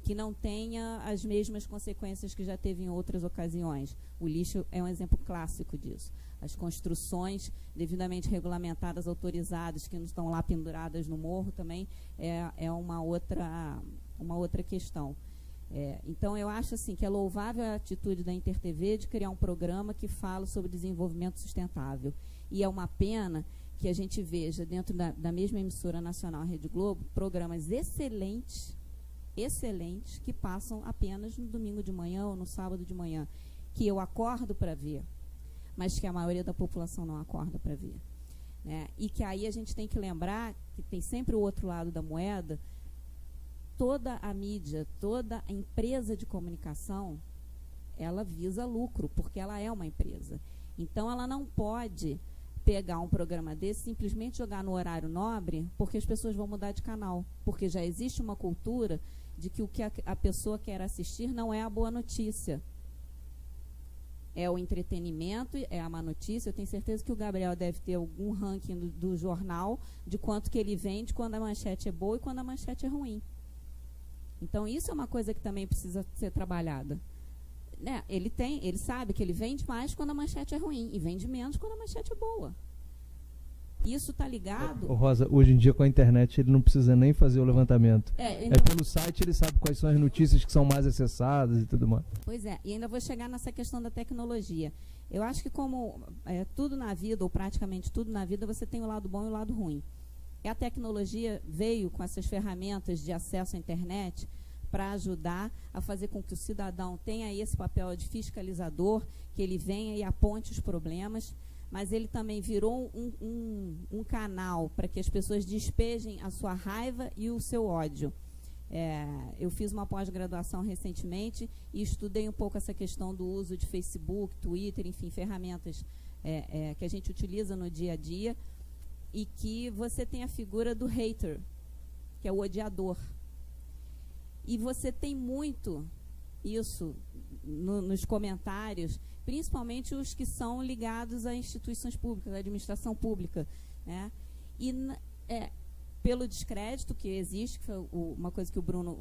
Speaker 1: que não tenha as mesmas consequências que já teve em outras ocasiões. O lixo é um exemplo clássico disso. As construções devidamente regulamentadas, autorizadas, que não estão lá penduradas no morro, também é uma outra questão. Então, eu acho assim, que é louvável a atitude da InterTV de criar um programa que fala sobre desenvolvimento sustentável. E é uma pena que a gente veja, dentro da mesma emissora nacional Rede Globo, programas excelentes, que passam apenas no domingo de manhã ou no sábado de manhã, que eu acordo para ver, mas que a maioria da população não acorda para ver. Né? E que aí a gente tem que lembrar que tem sempre o outro lado da moeda. Toda a mídia, toda a empresa de comunicação, ela visa lucro, porque ela é uma empresa. Então, ela não pode pegar um programa desse, simplesmente jogar no horário nobre, porque as pessoas vão mudar de canal. Porque já existe uma cultura de que o que a pessoa quer assistir não é a boa notícia. É o entretenimento, é a má notícia. Eu tenho certeza que o Gabriel deve ter algum ranking do jornal de quanto que ele vende quando a manchete é boa e quando a manchete é ruim. Então, isso é uma coisa que também precisa ser trabalhada. Né? Ele sabe que ele vende mais quando a manchete é ruim e vende menos quando a manchete é boa. Isso está ligado...
Speaker 5: Rosa, hoje em dia com a internet ele não precisa nem fazer o levantamento. Pelo site ele sabe quais são as notícias que são mais acessadas e tudo mais.
Speaker 1: Pois é, e ainda vou chegar nessa questão da tecnologia. Eu acho que como tudo na vida, ou praticamente tudo na vida, você tem o lado bom e o lado ruim. E a tecnologia veio com essas ferramentas de acesso à internet para ajudar a fazer com que o cidadão tenha esse papel de fiscalizador, que ele venha e aponte os problemas, mas ele também virou um canal para que as pessoas despejem a sua raiva e o seu ódio. Eu fiz uma pós-graduação recentemente e estudei um pouco essa questão do uso de Facebook, Twitter, enfim, ferramentas que a gente utiliza no dia a dia, e que você tem a figura do hater, que é o odiador. E você tem muito isso nos comentários, principalmente os que são ligados a instituições públicas, à administração pública. Né? E pelo descrédito que existe, que foi uma coisa que o Bruno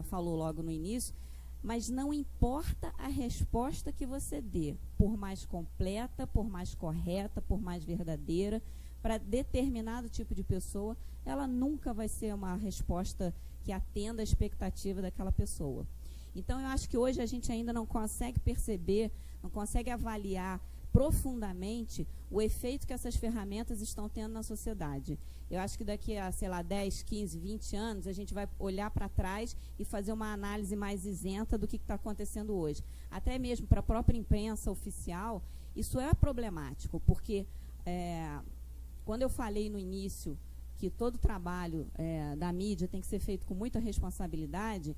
Speaker 1: falou logo no início, mas não importa a resposta que você dê, por mais completa, por mais correta, por mais verdadeira, para determinado tipo de pessoa, ela nunca vai ser uma resposta que atenda a expectativa daquela pessoa. Então, eu acho que hoje a gente ainda não consegue perceber, não consegue avaliar profundamente o efeito que essas ferramentas estão tendo na sociedade. Eu acho que daqui a, 10, 15, 20 anos, a gente vai olhar para trás e fazer uma análise mais isenta do que está acontecendo hoje. Até mesmo para a própria imprensa oficial, isso é problemático, porque... quando eu falei no início que todo o trabalho da mídia tem que ser feito com muita responsabilidade,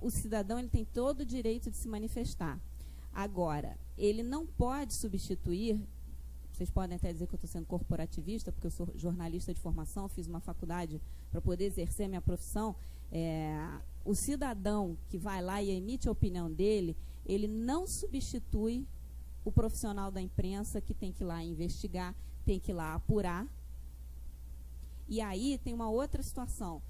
Speaker 1: o cidadão ele tem todo o direito de se manifestar. Agora, ele não pode substituir, vocês podem até dizer que eu estou sendo corporativista, porque eu sou jornalista de formação, fiz uma faculdade para poder exercer minha profissão. O cidadão que vai lá e emite a opinião dele, ele não substitui o profissional da imprensa que tem que ir lá investigar, tem que ir lá apurar. E aí tem uma outra situação,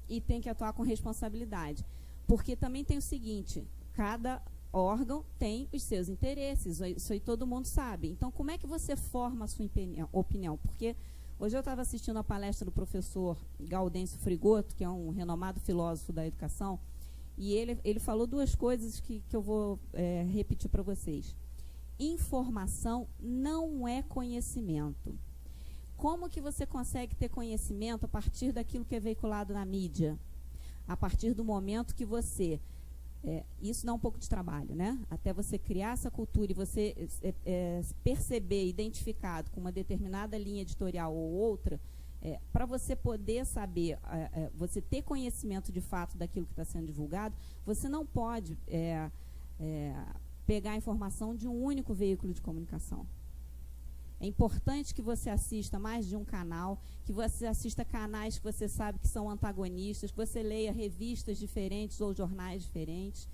Speaker 1: e tem que atuar com responsabilidade. Porque também tem o seguinte, cada órgão tem os seus interesses, isso aí todo mundo sabe. Então, como é que você forma a sua opinião? Porque hoje eu estava assistindo a palestra do professor Gaudêncio Frigoto, que é um renomado filósofo da educação, e ele falou duas coisas que eu vou repetir para vocês. Informação não é conhecimento. Como que você consegue ter conhecimento a partir daquilo que é veiculado na mídia? A partir do momento que você... isso dá um pouco de trabalho, né? Até você criar essa cultura e você perceber, identificado com uma determinada linha editorial ou outra, para você poder saber, você ter conhecimento de fato daquilo que está sendo divulgado, você não pode pegar a informação de um único veículo de comunicação. É importante que você assista mais de um canal, que você assista canais que você sabe que são antagonistas, que você leia revistas diferentes ou jornais diferentes,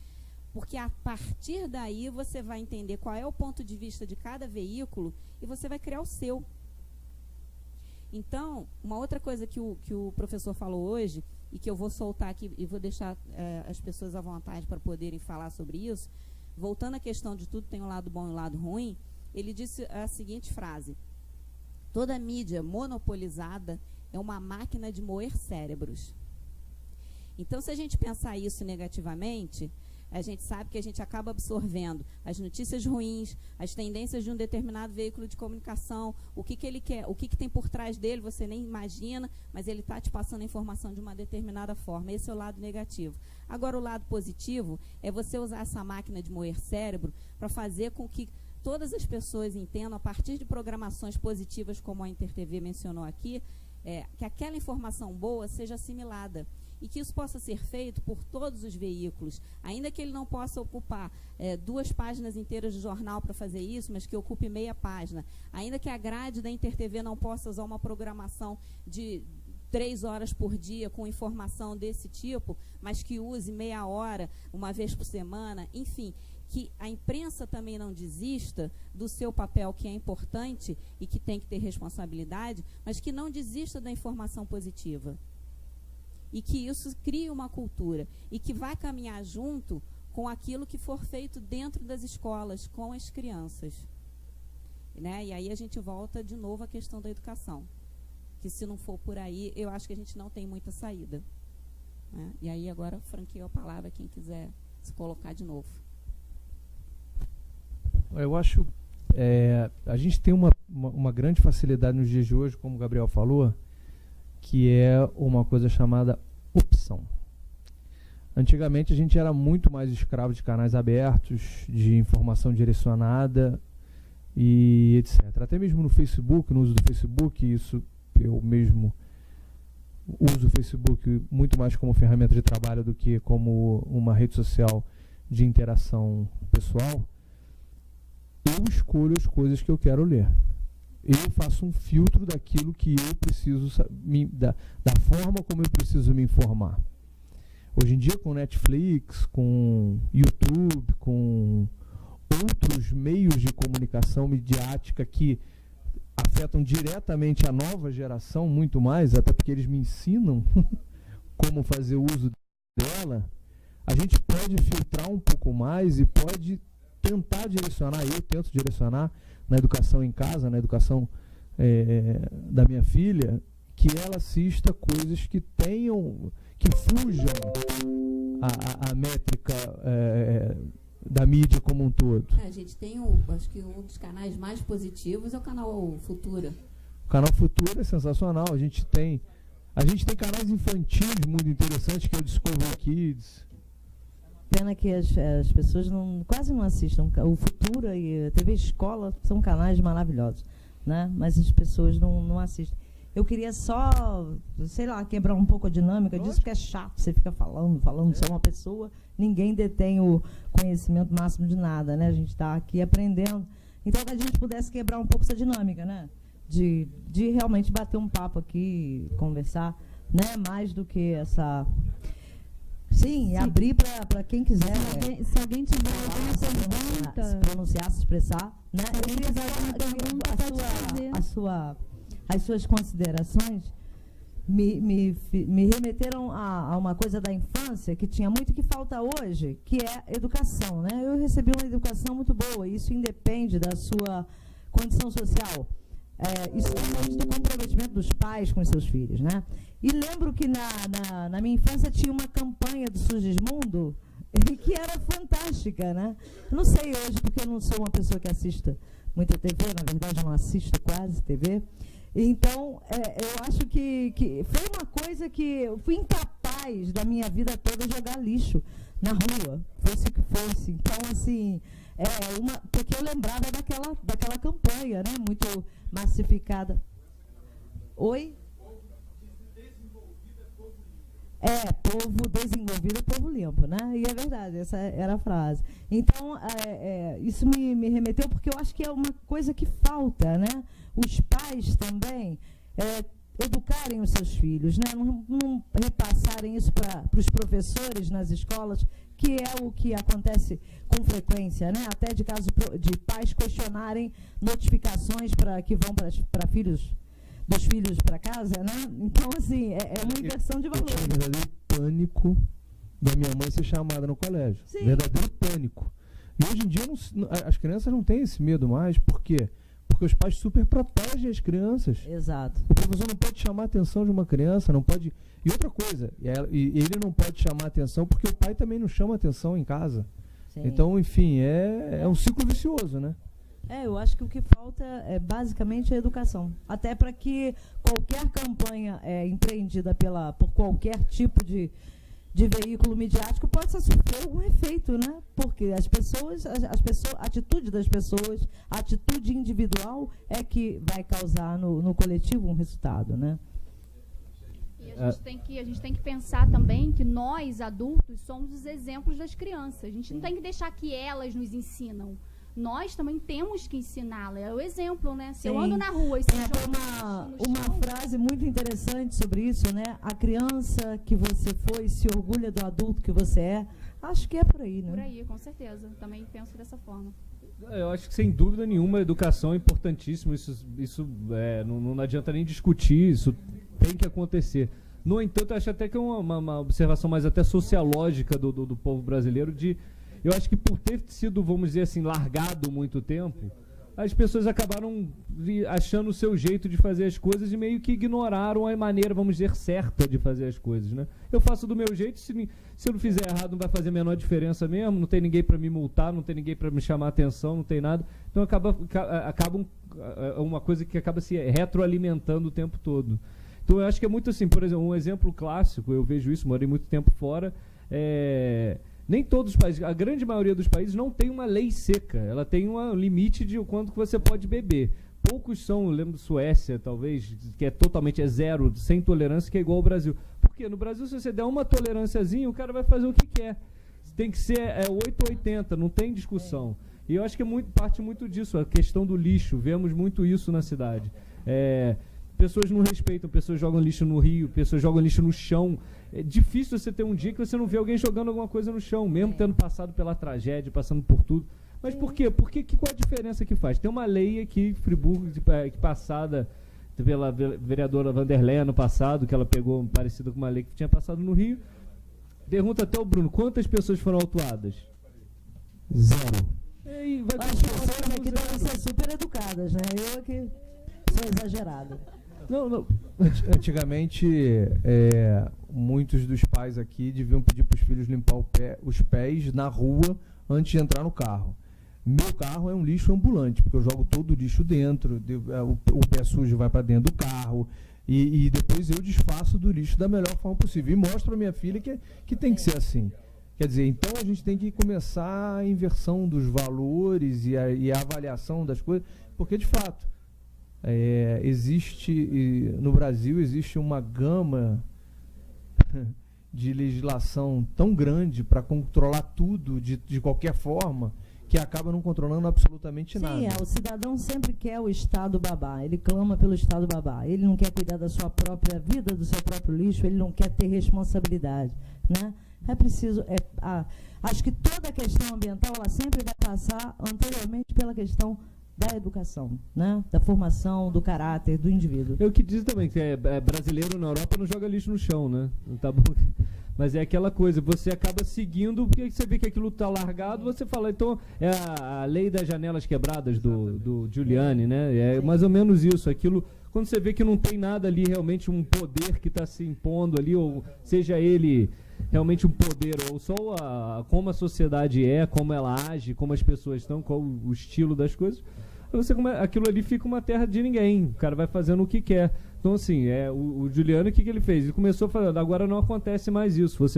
Speaker 1: porque a partir daí você vai entender qual é o ponto de vista de cada veículo e você vai criar o seu. Então, uma outra coisa que o professor falou hoje, e que eu vou soltar aqui e vou deixar as pessoas à vontade para poderem falar sobre isso, voltando à questão de tudo tem um lado bom e um lado ruim, ele disse a seguinte frase: toda mídia monopolizada é uma máquina de moer cérebros. Então, se a gente pensar isso negativamente, a gente sabe que a gente acaba absorvendo as notícias ruins, as tendências de um determinado veículo de comunicação, o que ele quer, o que tem por trás dele, você nem imagina, mas ele está te passando a informação de uma determinada forma. Esse é o lado negativo. Agora, o lado positivo é você usar essa máquina de moer cérebro para fazer com que todas as pessoas entendam, a partir de programações positivas, como a InterTV mencionou aqui, que aquela informação boa seja assimilada. E que isso possa ser feito por todos os veículos, ainda que ele não possa ocupar 2 páginas inteiras de jornal para fazer isso, mas que ocupe meia página. Ainda que a grade da InterTV não possa usar uma programação de 3 horas por dia com informação desse tipo, mas que use meia hora, uma vez por semana, enfim, que a imprensa também não desista do seu papel, que é importante e que tem que ter responsabilidade, mas que não desista da informação positiva. E que isso crie uma cultura e que vai caminhar junto com aquilo que for feito dentro das escolas, com as crianças. Né? E aí a gente volta de novo à questão da educação, que se não for por aí, eu acho que a gente não tem muita saída. Né? E aí agora franqueio a palavra quem quiser se colocar de novo.
Speaker 5: Eu acho, a gente tem uma grande facilidade nos dias de hoje, como o Gabriel falou, que é uma coisa chamada opção. Antigamente a gente era muito mais escravo de canais abertos, de informação direcionada e etc. Até mesmo no Facebook, no uso do Facebook, isso eu mesmo uso o Facebook muito mais como ferramenta de trabalho do que como uma rede social de interação pessoal. Eu escolho as coisas que eu quero ler. Eu faço um filtro daquilo que eu preciso, da forma como eu preciso me informar. Hoje em dia, com Netflix, com YouTube, com outros meios de comunicação midiática que afetam diretamente a nova geração, muito mais, até porque eles me ensinam como fazer uso dela, a gente pode filtrar um pouco mais e pode tentar direcionar, eu tento direcionar, na educação em casa, na educação da minha filha, que ela assista coisas que fujam a métrica da mídia como um todo.
Speaker 1: A gente tem, acho que um dos canais mais positivos é o canal Futura.
Speaker 5: O canal Futura é sensacional. A gente tem canais infantis muito interessantes, que é o Discovery Kids.
Speaker 2: Pena que as pessoas quase não assistam. O Futura e a TV Escola são canais maravilhosos, né? Mas as pessoas não assistem. Eu queria só, sei lá, quebrar um pouco a dinâmica disso, porque é chato, você fica falando, você é uma pessoa, ninguém detém o conhecimento máximo de nada, né? A gente está aqui aprendendo. Então, que a gente pudesse quebrar um pouco essa dinâmica, né? De realmente bater um papo aqui, conversar, né? Mais do que essa... Sim, abrir para quem quiser.
Speaker 6: Se alguém tiver alguma pergunta,
Speaker 2: se pronunciar, se expressar, né? As suas considerações me remeteram a uma coisa da infância que tinha muito que falta hoje, que é educação, né? Eu recebi uma educação muito boa, e isso independe da sua condição social. Isso depende do comprometimento dos pais com os seus filhos, né? E lembro que na minha infância tinha uma campanha do Sugismundo que era fantástica, né? Eu não sei hoje, porque eu não sou uma pessoa que assista muita TV, na verdade eu não assisto quase TV. Então, eu acho que foi uma coisa que eu fui incapaz da minha vida toda jogar lixo na rua, fosse o que fosse. Então, assim, porque eu lembrava daquela campanha, né? Muito massificada. Oi? Povo desenvolvido é povo limpo, né? E é verdade, essa era a frase. Então, isso me remeteu, porque eu acho que é uma coisa que falta, né? Os pais também educarem os seus filhos, né? Não repassarem isso para os professores nas escolas, que é o que acontece com frequência, né? Até de casos de pais questionarem notificações que vão para dos filhos para casa, né? Então, assim, é uma inversão de valor.
Speaker 5: Eu tinha um verdadeiro pânico da minha mãe ser chamada no colégio.
Speaker 2: Sim.
Speaker 5: Verdadeiro pânico. E hoje em dia as crianças não têm esse medo mais. Por quê? Porque os pais super protegem as crianças.
Speaker 2: Exato.
Speaker 5: O professor não pode chamar a atenção de uma criança, não pode... E outra coisa, ele não pode chamar a atenção porque o pai também não chama a atenção em casa.
Speaker 2: Sim.
Speaker 5: Então, enfim, é um ciclo vicioso, né?
Speaker 2: Eu acho que o que falta é basicamente a educação. Até para que qualquer campanha empreendida por qualquer tipo de veículo midiático possa sofrer algum efeito, né? Porque a atitude das pessoas, a atitude individual é que vai causar no coletivo um resultado, né?
Speaker 3: E a gente tem que pensar também que nós, adultos, somos os exemplos das crianças. A gente não tem que deixar que elas nos ensinam. Nós também temos que ensiná-la. É o exemplo, né? Se eu ando na rua e se
Speaker 2: uma frase muito interessante sobre isso, né? A criança que você foi se orgulha do adulto que você é. Acho que é por aí, né?
Speaker 3: Por aí, com certeza. Também penso dessa forma.
Speaker 4: Eu acho que, sem dúvida nenhuma, a educação é importantíssima. Isso não adianta nem discutir. Isso tem que acontecer. No entanto, eu acho até que é uma observação mais até sociológica do povo brasileiro eu acho que por ter sido, vamos dizer assim, largado muito tempo, as pessoas acabaram achando o seu jeito de fazer as coisas e meio que ignoraram a maneira, vamos dizer, certa de fazer as coisas, né? Eu faço do meu jeito, se eu não fizer errado não vai fazer a menor diferença mesmo, não tem ninguém para me multar, não tem ninguém para me chamar a atenção, não tem nada. Então acabam uma coisa que acaba se retroalimentando o tempo todo. Então eu acho que é muito assim, por exemplo, um exemplo clássico, eu vejo isso, morei muito tempo fora, nem todos os países, a grande maioria dos países não tem uma lei seca. Ela tem um limite de quanto que você pode beber. Poucos são, eu lembro de Suécia, talvez, que é totalmente zero, sem tolerância, que é igual ao Brasil. Porque no Brasil, se você der uma tolerânciazinha, o cara vai fazer o que quer. Tem que ser 8 ou 80, não tem discussão. E eu acho que parte muito disso, a questão do lixo. Vemos muito isso na cidade. Pessoas não respeitam, pessoas jogam lixo no rio, pessoas jogam lixo no chão. É difícil você ter um dia que você não vê alguém jogando alguma coisa no chão, mesmo tendo passado pela tragédia, passando por tudo. Mas por quê? Qual a diferença que faz? Tem uma lei aqui em Friburgo, passada pela vereadora Vanderlei ano passado, que ela pegou parecida com uma lei que tinha passado no Rio. Pergunta até o Bruno, quantas pessoas foram autuadas?
Speaker 5: 0.
Speaker 2: As pessoas aqui devem ser super educadas, né? Eu aqui sou exagerado.
Speaker 5: Não. Antigamente, muitos dos pais aqui deviam pedir para os filhos limpar os pés na rua antes de entrar no carro. Meu carro é um lixo ambulante, porque eu jogo todo o lixo dentro, o pé sujo vai para dentro do carro, e depois eu desfaço do lixo da melhor forma possível. E mostro para minha filha que tem que ser assim. Quer dizer, então a gente tem que começar a inversão dos valores e a avaliação das coisas, porque de fato, no Brasil existe uma gama de legislação tão grande para controlar tudo de qualquer forma, que acaba não controlando absolutamente nada.
Speaker 2: Sim, o cidadão sempre quer o Estado babá, ele clama pelo Estado babá, ele não quer cuidar da sua própria vida, do seu próprio lixo, ele não quer ter responsabilidade, né? É preciso, acho que toda a questão ambiental, ela sempre vai passar anteriormente pela questão da educação, né? Da formação, do caráter do indivíduo.
Speaker 4: Eu que diz também que brasileiro na Europa não joga lixo no chão, né? Tá bom. Mas é aquela coisa, você acaba seguindo, porque você vê que aquilo está largado, você fala, então, é a lei das janelas quebradas do Giuliani, né? É mais ou menos isso, aquilo, quando você vê que não tem nada ali, realmente um poder que está se impondo ali, ou seja ele realmente um poder, ou só como a sociedade como ela age, como as pessoas estão, qual o estilo das coisas, aquilo ali fica uma terra de ninguém, o cara vai fazendo o que quer. Então, assim, o Giuliani, o que ele fez? Ele começou falando, agora não acontece mais isso. Se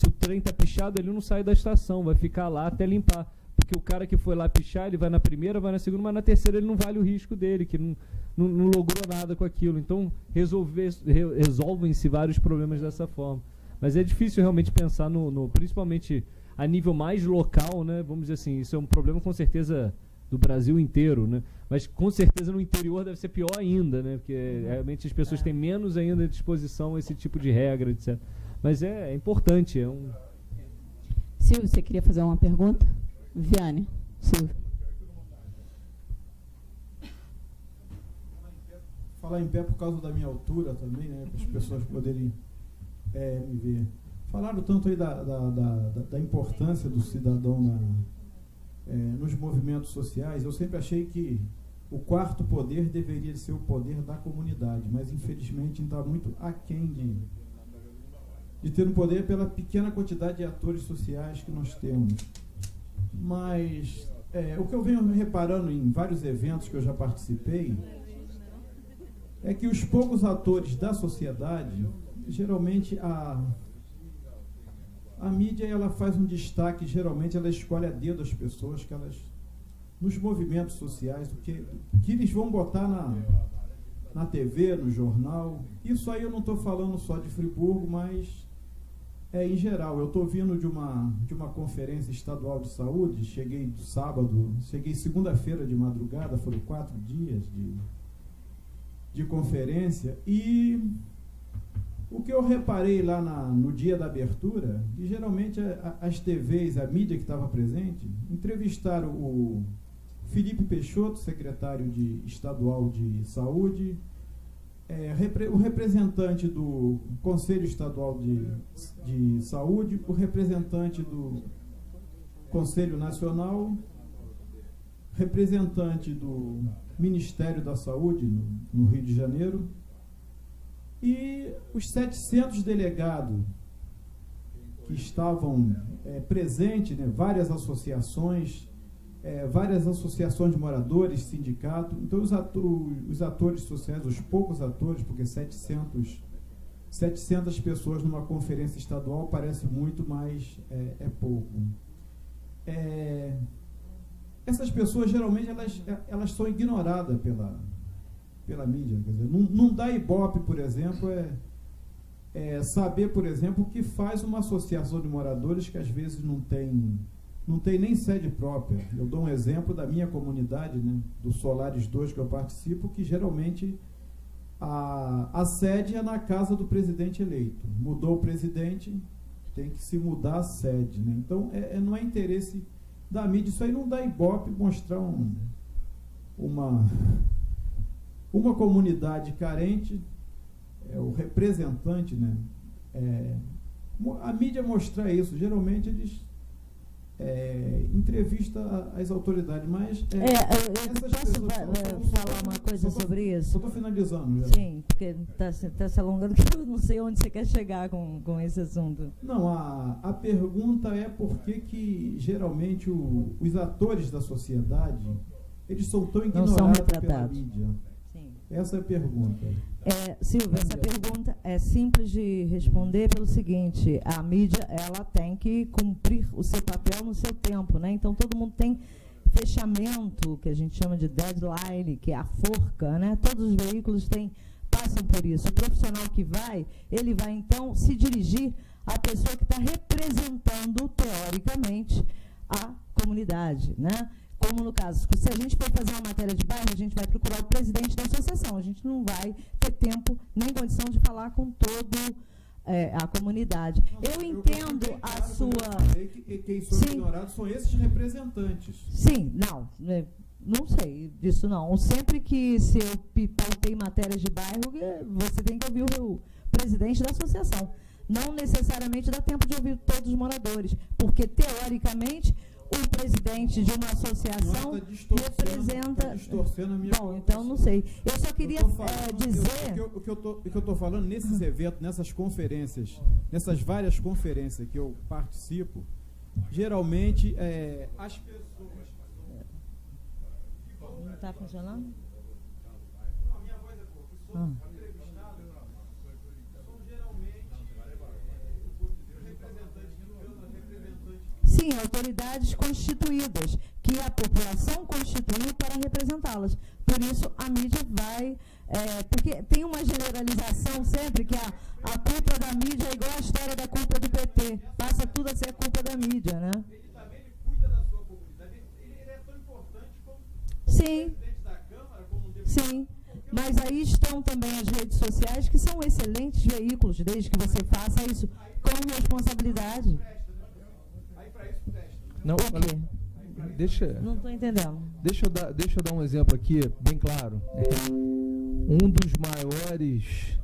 Speaker 4: o trem tá pichado, ele não sai da estação, vai ficar lá até limpar. Porque o cara que foi lá pichar, ele vai na primeira, vai na segunda, mas na terceira ele não vale o risco dele, que não logrou nada com aquilo. Então, resolvem-se vários problemas dessa forma. Mas é difícil realmente pensar principalmente a nível mais local, né? Vamos dizer assim, isso é um problema com certeza do Brasil inteiro, né? Mas com certeza no interior deve ser pior ainda, né? Porque realmente as pessoas têm menos ainda disposição a esse tipo de regra, etc. Mas é importante,
Speaker 1: Silvio, você queria fazer uma pergunta? Viane, Silvio.
Speaker 7: Falar em pé por causa da minha altura também, né? Para as pessoas poderem me ver. Falaram tanto aí da importância do cidadão nos movimentos sociais. Eu sempre achei que o quarto poder deveria ser o poder da comunidade, mas infelizmente está muito aquém de ter um poder pela pequena quantidade de atores sociais que nós temos. Mas o que eu venho reparando em vários eventos que eu já participei é que os poucos atores da sociedade, geralmente a mídia ela faz um destaque, geralmente ela escolhe a dedo as pessoas que elas, nos movimentos sociais, que eles vão botar na TV, no jornal. Isso aí eu não estou falando só de Friburgo, mas em geral. Eu estou vindo de uma conferência estadual de saúde, cheguei segunda-feira de madrugada, foram 4 dias de conferência, e o que eu reparei lá no dia da abertura, que geralmente as TVs, a mídia que estava presente, entrevistaram o Felipe Peixoto, secretário estadual de saúde, o representante do Conselho Estadual de Saúde, o representante do Conselho Nacional, representante do Ministério da Saúde no Rio de Janeiro, e os 700 delegados que estavam presentes, né, várias associações de moradores, sindicato. Então, os atores sociais, os poucos atores, porque 700 pessoas numa conferência estadual parece muito, mas é pouco. Essas pessoas, geralmente, elas são ignoradas pela mídia. Quer dizer, não dá ibope, por exemplo, saber, por exemplo, o que faz uma associação de moradores que às vezes não tem nem sede própria. Eu dou um exemplo da minha comunidade, né, do Solares 2, que eu participo, que geralmente a sede é na casa do presidente eleito. Mudou o presidente, tem que se mudar a sede, né? Então, não é interesse da mídia. Isso aí não dá ibope mostrar uma comunidade carente, o representante, né? A mídia mostrar isso. Geralmente eles entrevista as autoridades, mas
Speaker 2: eu posso falar uma coisa sobre isso?
Speaker 7: Eu estou finalizando já.
Speaker 2: Sim, porque está se alongando, que eu não sei onde você quer chegar com esse assunto.
Speaker 7: Não, a pergunta é por que geralmente os atores da sociedade eles são tão ignorados pela mídia.
Speaker 2: Sim.
Speaker 7: Essa é a pergunta.
Speaker 2: Silvia, essa pergunta é simples de responder pelo seguinte: a mídia ela tem que cumprir o seu papel no seu tempo, né? Então todo mundo tem fechamento, que a gente chama de deadline, que é a forca, né? Todos os veículos passam por isso. O profissional que ele vai então se dirigir à pessoa que está representando teoricamente a comunidade, né? Como no caso, se a gente for fazer uma matéria de bairro, a gente vai procurar o presidente da associação. A gente não vai ter tempo nem condição de falar com toda a comunidade. Eu entendo a sua...
Speaker 7: Quem são ignorados são esses representantes.
Speaker 2: Sim, não sei disso não. Sempre que se eu pautei matérias de bairro, você tem que ouvir o presidente da associação. Não necessariamente dá tempo de ouvir todos os moradores, porque, teoricamente, o presidente de uma associação representa...
Speaker 7: Está distorcendo a minha...
Speaker 2: Bom, então não sei. Eu só queria dizer...
Speaker 7: O que eu estou falando nesses eventos, nessas conferências, nessas várias conferências que eu participo, geralmente as pessoas...
Speaker 2: Não está funcionando?
Speaker 7: Não, a minha voz é pouco. Entrevistados são geralmente representantes.
Speaker 2: Sim, autoridades constituídas, que a população constituiu para representá-las. Por isso, a mídia vai... porque tem uma generalização sempre que a culpa da mídia é igual a história da você é culpa da mídia, né?
Speaker 7: Ele também cuida da sua comunidade. Ele é tão importante como
Speaker 2: Sim.
Speaker 7: o presidente da Câmara, como um deputado.
Speaker 2: Sim, mas aí estão também as redes sociais, que são excelentes veículos, desde que você faça isso com responsabilidade.
Speaker 7: Aí para isso presta.
Speaker 5: Não,
Speaker 2: O quê? Não estou entendendo.
Speaker 5: Deixa eu dar um exemplo aqui, bem claro. Um dos maiores...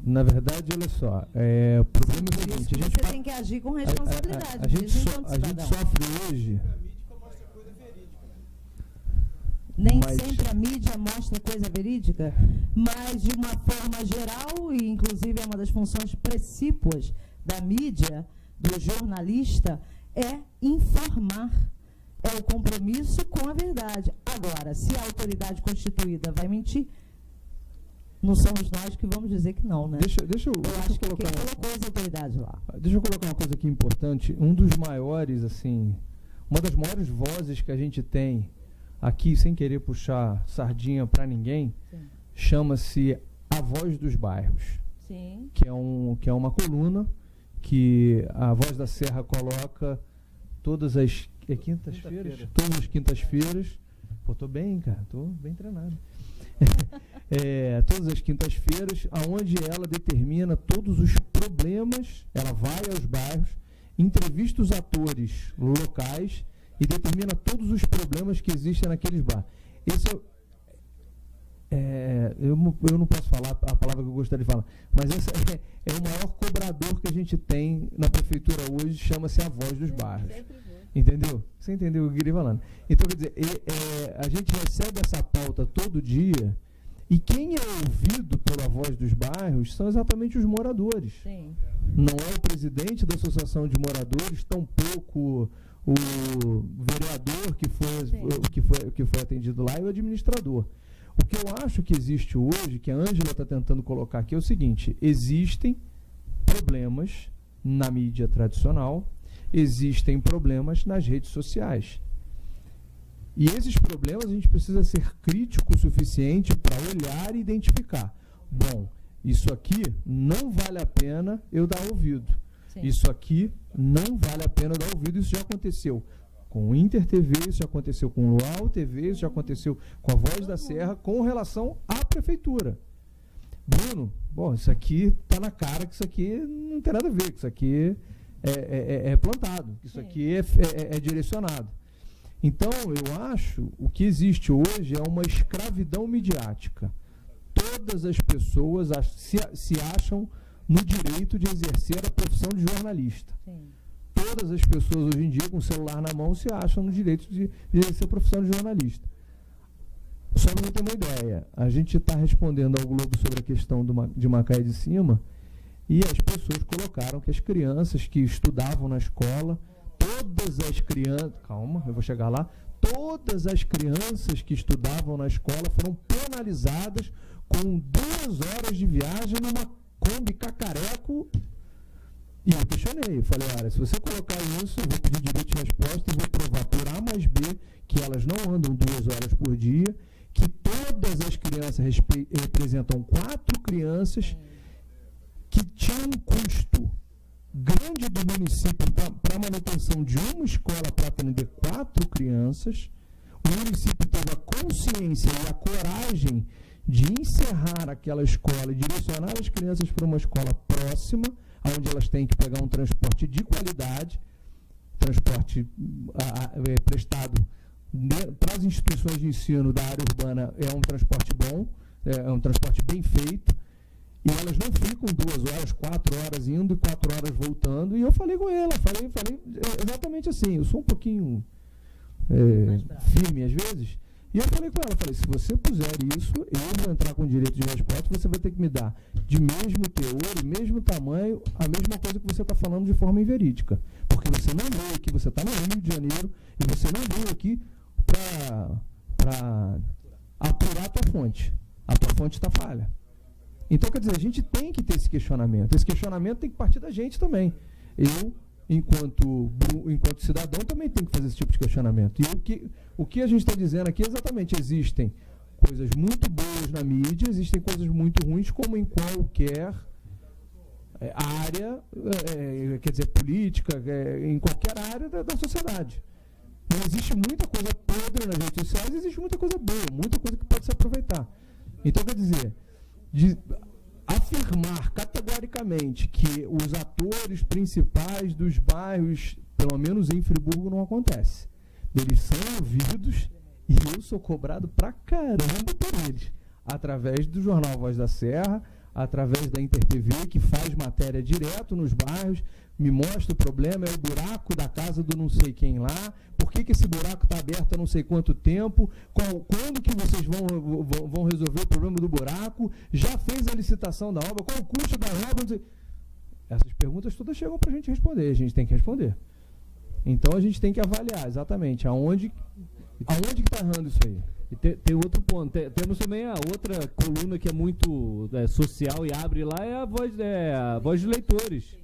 Speaker 5: Na verdade, olha só, o problema é o seguinte...
Speaker 2: Você tem que agir com responsabilidade.
Speaker 5: A gente sofre hoje...
Speaker 2: Nem
Speaker 5: Mas-
Speaker 2: sempre a mídia mostra coisa verídica, mas de uma forma geral, e inclusive é uma das funções precípuas da mídia, do jornalista, é informar. É o compromisso com a verdade. Agora, se a autoridade constituída vai mentir, não somos nós que vamos dizer que não, né?
Speaker 5: Deixa eu
Speaker 2: Eu acho que quem
Speaker 5: colocar
Speaker 2: colocou as autoridades lá.
Speaker 5: Deixa eu colocar uma coisa aqui importante. Um dos maiores, assim, uma das maiores vozes que a gente tem aqui, sem querer puxar sardinha para ninguém,
Speaker 2: Sim.
Speaker 5: chama-se A Voz dos Bairros,
Speaker 2: Sim.
Speaker 5: que é uma coluna que a Voz da Serra coloca todas as quintas-feiras. Todas as quintas-feiras. Pô, tô bem, cara, tô bem treinado. Todas as quintas-feiras, aonde ela determina todos os problemas, ela vai aos bairros, entrevista os atores locais e determina todos os problemas que existem naqueles bairros. Esse eu não posso falar a palavra que eu gostaria de falar, mas esse é o maior cobrador que a gente tem na prefeitura hoje, chama-se A Voz dos Bairros. Entendeu? Você entendeu o que eu queria falando? Então, quer dizer, a gente recebe essa pauta todo dia e quem é ouvido pela Voz dos Bairros são exatamente os moradores.
Speaker 2: Sim.
Speaker 5: Não é o presidente da Associação de Moradores, tampouco o vereador que foi atendido lá e o administrador. O que eu acho que existe hoje, que a Ângela está tentando colocar aqui, é o seguinte: existem problemas na mídia tradicional, existem problemas nas redes sociais. E esses problemas a gente precisa ser crítico o suficiente para olhar e identificar. Bom, isso aqui não vale a pena eu dar ouvido.
Speaker 2: Sim.
Speaker 5: Isso aqui não vale a pena dar ouvido. Isso já aconteceu com o Inter TV, isso já aconteceu com o Luau TV, isso já aconteceu com a Voz da Serra, com relação à prefeitura. Bruno, bom, isso aqui está na cara que isso aqui não tem nada a ver, que isso aqui é plantado, que isso aqui é direcionado. Então, eu acho, o que existe hoje é uma escravidão midiática. Todas as pessoas se acham no direito de exercer a profissão de jornalista.
Speaker 2: Sim.
Speaker 5: Todas as pessoas hoje em dia, com o celular na mão, se acham no direito de exercer a profissão de jornalista. Só para você ter uma ideia, a gente está respondendo ao Globo sobre a questão de Macaé de Cima e as pessoas colocaram que as crianças que estudavam na escola, todas as crianças, calma, eu vou chegar lá, todas as crianças que estudavam na escola foram penalizadas com 2 horas de viagem numa Kombi Cacareco. E eu questionei, eu falei, olha, se você colocar isso, eu vou pedir direito de resposta e vou provar por A mais B que elas não andam 2 horas por dia, que todas as crianças representam 4 crianças, que tinham um custo grande do município para a manutenção de uma escola para atender 4 crianças. O município teve a consciência e a coragem de encerrar aquela escola e direcionar as crianças para uma escola próxima, onde elas têm que pegar um transporte de qualidade, transporte prestado para as instituições de ensino da área urbana, é um transporte bom, é um transporte bem feito, e elas não ficam 2 horas, 4 horas indo e 4 horas voltando. E eu falei com ela, falei exatamente assim, eu sou um pouquinho firme às vezes, e eu falei com ela, falei, se você puser isso, eu vou entrar com direito de resposta, você vai ter que me dar de mesmo teor, mesmo tamanho, a mesma coisa que você está falando de forma inverídica. Porque você não veio aqui, você está no Rio de Janeiro, e você não veio aqui para apurar a tua fonte. A tua fonte está falha. Então, quer dizer, a gente tem que ter esse questionamento. Esse questionamento tem que partir da gente também. Eu, enquanto cidadão, também tenho que fazer esse tipo de questionamento. E o que a gente está dizendo aqui, exatamente, existem coisas muito boas na mídia, existem coisas muito ruins, como em qualquer área, quer dizer, política, em qualquer área da sociedade. Não existe muita coisa podre nas redes sociais, existe muita coisa boa, muita coisa que pode se aproveitar. Então, quer dizer, afirmar categoricamente que os atores principais dos bairros, pelo menos em Friburgo, não acontece. Eles são ouvidos e eu sou cobrado pra caramba por eles, através do jornal Voz da Serra, através da InterTV, que faz matéria direto nos bairros, me mostra o problema, é o buraco da casa do não sei quem lá, por que esse buraco está aberto há não sei quanto tempo, quando que vocês vão resolver o problema do buraco, já fez a licitação da obra, qual o custo da obra, essas perguntas todas chegam para a gente responder, a gente tem que responder. Então a gente tem que avaliar exatamente aonde que está errando isso aí.
Speaker 4: E tem outro ponto. Temos também a outra coluna que é muito social e abre lá, é a voz de leitores,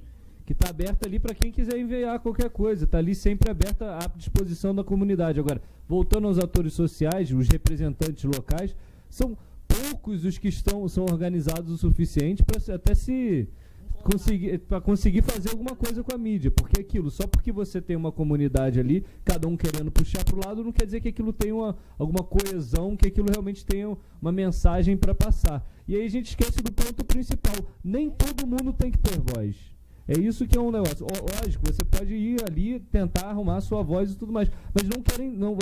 Speaker 4: que está aberta ali para quem quiser enviar qualquer coisa. Está ali sempre aberta à disposição da comunidade. Agora, voltando aos atores sociais, os representantes locais, são poucos os que são organizados o suficiente para até conseguir fazer alguma coisa com a mídia, porque aquilo, só porque você tem uma comunidade ali, cada um querendo puxar para o lado, não quer dizer que aquilo tenha alguma coesão, que aquilo realmente tenha uma mensagem para passar. E aí a gente esquece do ponto principal, nem todo mundo tem que ter voz. É isso que é um negócio. Lógico, você pode ir ali, tentar arrumar a sua voz e tudo mais, mas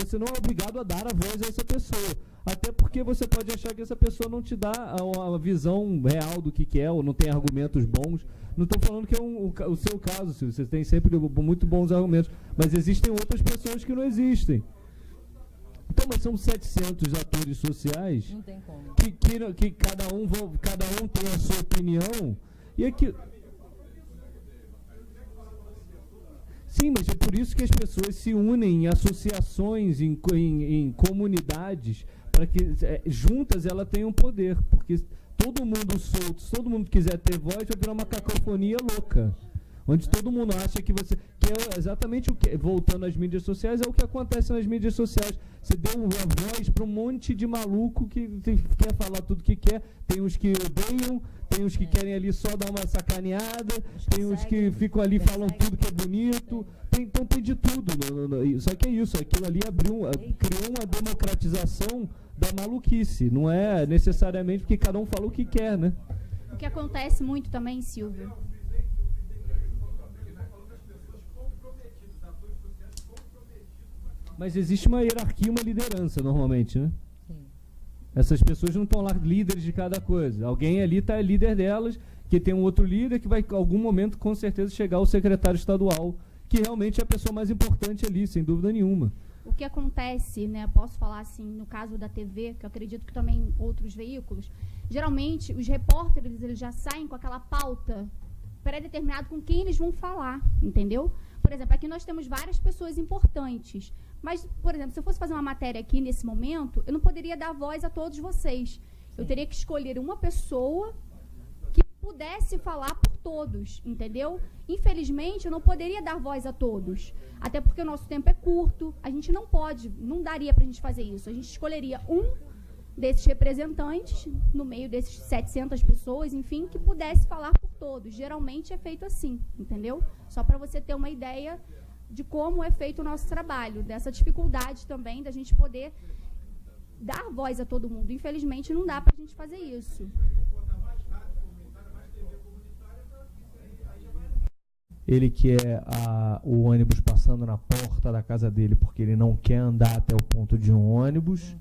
Speaker 4: você não é obrigado a dar a voz a essa pessoa. Até porque você pode achar que essa pessoa não te dá a visão real do que é, ou não tem argumentos bons. Não estou falando que é o seu caso, Silvio. Você tem sempre muito bons argumentos. Mas existem outras pessoas que não existem. Então, mas são 700 atores sociais
Speaker 2: não tem como.
Speaker 4: Que cada um tem a sua opinião. E aqui... Sim, mas é por isso que as pessoas se unem em associações, em comunidades, para que juntas ela tenha um poder, porque todo mundo solto, se todo mundo quiser ter voz, vai virar uma cacofonia louca, onde todo mundo acha que é exatamente o que, voltando às mídias sociais, é o que acontece nas mídias sociais. Você deu uma voz para um monte de maluco que quer falar tudo que quer, tem uns que odeiam, tem uns que querem ali só dar uma sacaneada, tem uns que ficam ali, falam tudo que é bonito, então tem de tudo. Só que é isso, aquilo ali criou uma democratização da maluquice, não é necessariamente porque cada um fala o que quer, né?
Speaker 3: O que acontece muito também, Silvio.
Speaker 4: Mas existe uma hierarquia, uma liderança, normalmente, né? Sim. Essas pessoas não estão lá líderes de cada coisa. Alguém ali está líder delas, que tem um outro líder que vai, em algum momento, com certeza, chegar ao secretário estadual, que realmente é a pessoa mais importante ali, sem dúvida nenhuma.
Speaker 3: O que acontece, né, posso falar assim, no caso da TV, que eu acredito que também outros veículos, geralmente os repórteres eles já saem com aquela pauta pré-determinada com quem eles vão falar, entendeu? Por exemplo, aqui nós temos várias pessoas importantes, mas, por exemplo, se eu fosse fazer uma matéria aqui nesse momento, eu não poderia dar voz a todos vocês. Eu teria que escolher uma pessoa que pudesse falar por todos, entendeu? Infelizmente, eu não poderia dar voz a todos, até porque o nosso tempo é curto, a gente não daria para a gente fazer isso. A gente escolheria um desses representantes, no meio desses 700 pessoas, enfim, que pudesse falar por todos. Geralmente é feito assim, entendeu? Só para você ter uma ideia de como é feito o nosso trabalho, dessa dificuldade também da gente poder dar voz a todo mundo. Infelizmente, não dá para a gente fazer isso.
Speaker 5: Ele quer o ônibus passando na porta da casa dele porque ele não quer andar até o ponto de um ônibus.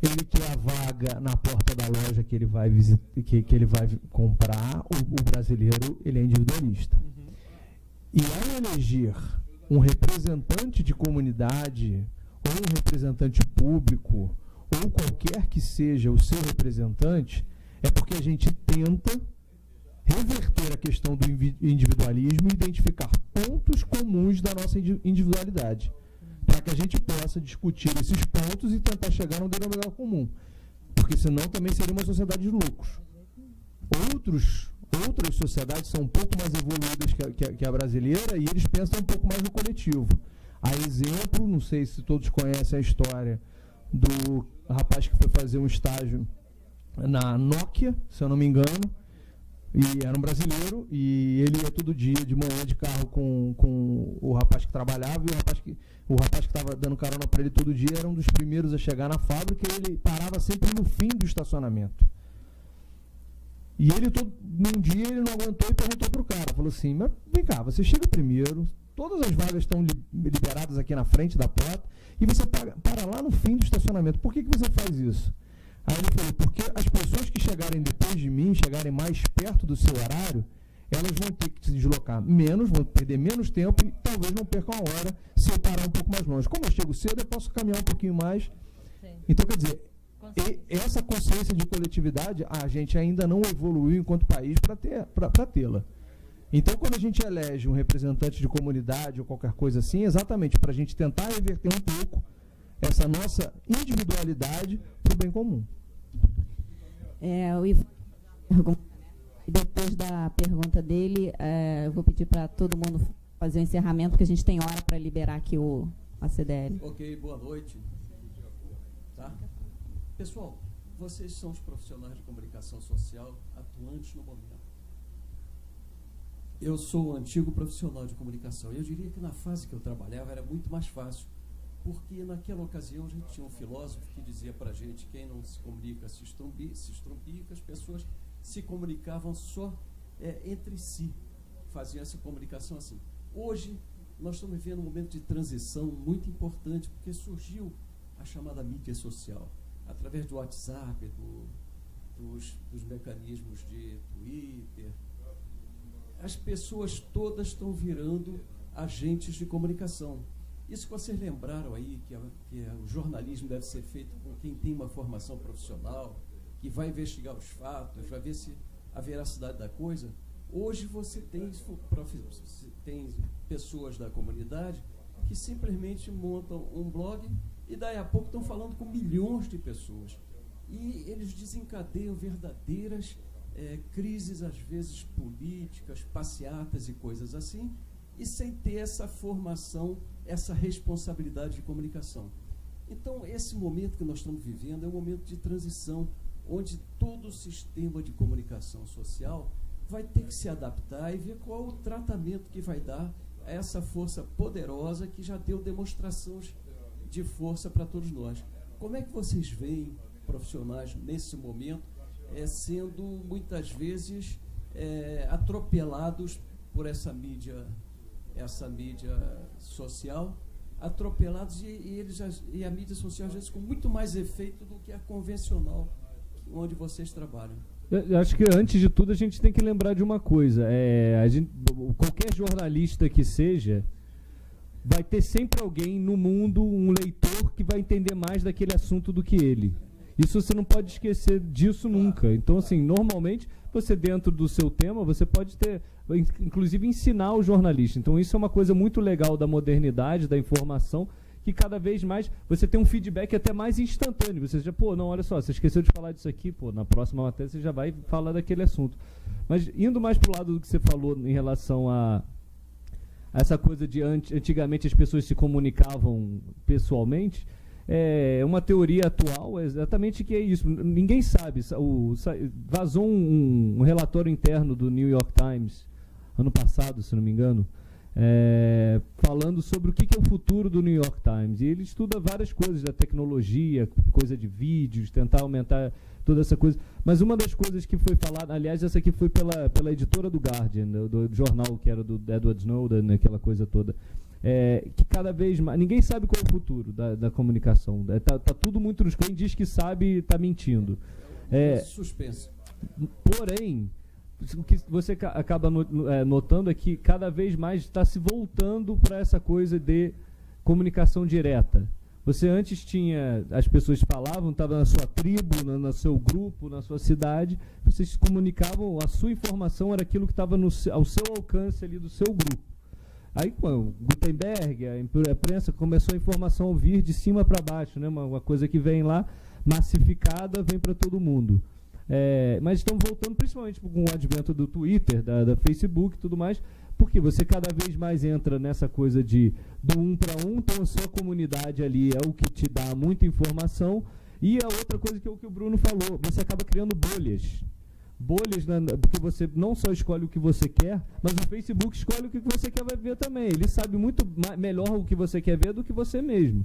Speaker 5: Ele quer a vaga na porta da loja que ele vai que ele vai comprar. O brasileiro, ele é individualista. E ao eleger um representante de comunidade ou um representante público ou qualquer que seja o seu representante, é porque a gente tenta reverter a questão do individualismo e identificar pontos comuns da nossa individualidade, para que a gente possa discutir esses pontos e tentar chegar num denominador comum, porque senão também seria uma sociedade de lucros. Outras sociedades são um pouco mais evoluídas que a brasileira e eles pensam um pouco mais no coletivo. A exemplo, não sei se todos conhecem a história do rapaz que foi fazer um estágio na Nokia, se eu não me engano, e era um brasileiro, e ele ia todo dia de manhã de carro com o rapaz que trabalhava, e o rapaz que estava dando carona para ele todo dia era um dos primeiros a chegar na fábrica, e ele parava sempre no fim do estacionamento. E ele, num dia, ele não aguentou e perguntou para o cara, falou assim, mas vem cá, você chega primeiro, todas as vagas estão liberadas aqui na frente da porta, e você para lá no fim do estacionamento, por que você faz isso? Aí ele falou, porque as pessoas que chegarem depois de mim, chegarem mais perto do seu horário, elas vão ter que se deslocar menos, vão perder menos tempo e talvez não percam a hora se eu parar um pouco mais longe. Como eu chego cedo, eu posso caminhar um pouquinho mais. Sim. Então, quer dizer, essa consciência de coletividade, a gente ainda não evoluiu enquanto país para tê-la. Então, quando a gente elege um representante de comunidade ou qualquer coisa assim, exatamente para a gente tentar reverter um pouco essa nossa individualidade para o bem comum.
Speaker 1: Depois da pergunta dele, eu vou pedir para todo mundo fazer o encerramento, porque a gente tem hora para liberar aqui a CDL.
Speaker 8: Ok, boa noite. Tá? Pessoal, vocês são os profissionais de comunicação social atuantes no momento. Eu sou um antigo profissional de comunicação e eu diria que na fase que eu trabalhava era muito mais fácil, porque naquela ocasião a gente tinha um filósofo que dizia para a gente, quem não se comunica se estrumbica, as pessoas se comunicavam só entre si, faziam essa comunicação assim. Hoje nós estamos vivendo um momento de transição muito importante, porque surgiu a chamada mídia social, através do WhatsApp, dos mecanismos de Twitter. As pessoas todas estão virando agentes de comunicação. Isso que vocês lembraram aí, que o jornalismo deve ser feito por quem tem uma formação profissional, que vai investigar os fatos, vai ver se a veracidade da coisa. Hoje você tem pessoas da comunidade que simplesmente montam um blog e daí a pouco estão falando com milhões de pessoas. E eles desencadeiam verdadeiras crises, às vezes políticas, passeatas e coisas assim, e sem ter essa formação, essa responsabilidade de comunicação. Então, esse momento que nós estamos vivendo é um momento de transição, onde todo o sistema de comunicação social vai ter que se adaptar e ver qual o tratamento que vai dar a essa força poderosa que já deu demonstrações de força para todos nós. Como é que vocês veem profissionais nesse momento sendo muitas vezes atropelados por essa mídia social, atropelados e a mídia social às vezes com muito mais efeito do que a convencional onde vocês trabalham?
Speaker 4: Eu acho que antes de tudo a gente tem que lembrar de uma coisa, qualquer jornalista que seja, vai ter sempre alguém no mundo, um leitor que vai entender mais daquele assunto do que ele. Isso você não pode esquecer disso nunca. Então, assim, normalmente, você dentro do seu tema, você pode ter, inclusive, ensinar o jornalista. Então, isso é uma coisa muito legal da modernidade, da informação, que cada vez mais você tem um feedback até mais instantâneo. Você já, não, olha só, você esqueceu de falar disso aqui, na próxima matéria você já vai falar daquele assunto. Mas, indo mais para o lado do que você falou em relação a essa coisa de antigamente as pessoas se comunicavam pessoalmente, uma teoria atual exatamente que é isso. Ninguém sabe. Vazou um relatório interno do New York Times, ano passado, se não me engano, falando sobre o que é o futuro do New York Times. E ele estuda várias coisas da tecnologia, coisa de vídeos, tentar aumentar toda essa coisa. Mas uma das coisas que foi falada, aliás, essa aqui foi pela editora do Guardian, do jornal que era do Edward Snowden, aquela coisa toda. Que cada vez mais... Ninguém sabe qual é o futuro da comunicação. Tá tudo muito nos... Quem diz que sabe está mentindo.
Speaker 8: Suspense.
Speaker 4: Porém, o que você acaba notando é que cada vez mais está se voltando para essa coisa de comunicação direta. Você antes tinha... As pessoas falavam, estavam na sua tribo, no seu grupo, na sua cidade. Vocês se comunicavam, a sua informação era aquilo que estava ao seu alcance ali do seu grupo. Aí, com Gutenberg, a imprensa começou a informação a vir de cima para baixo, né? Uma coisa que vem lá, massificada, vem para todo mundo. Mas estão voltando, principalmente com o advento do Twitter, da Facebook e tudo mais, Porque você cada vez mais entra nessa coisa do 1 para 1, então a sua comunidade ali é o que te dá muita informação. E a outra coisa que é o que o Bruno falou, você acaba criando bolhas. Bolhas, porque você não só escolhe o que você quer, mas o Facebook escolhe o que você quer ver também. Ele sabe muito melhor o que você quer ver do que você mesmo.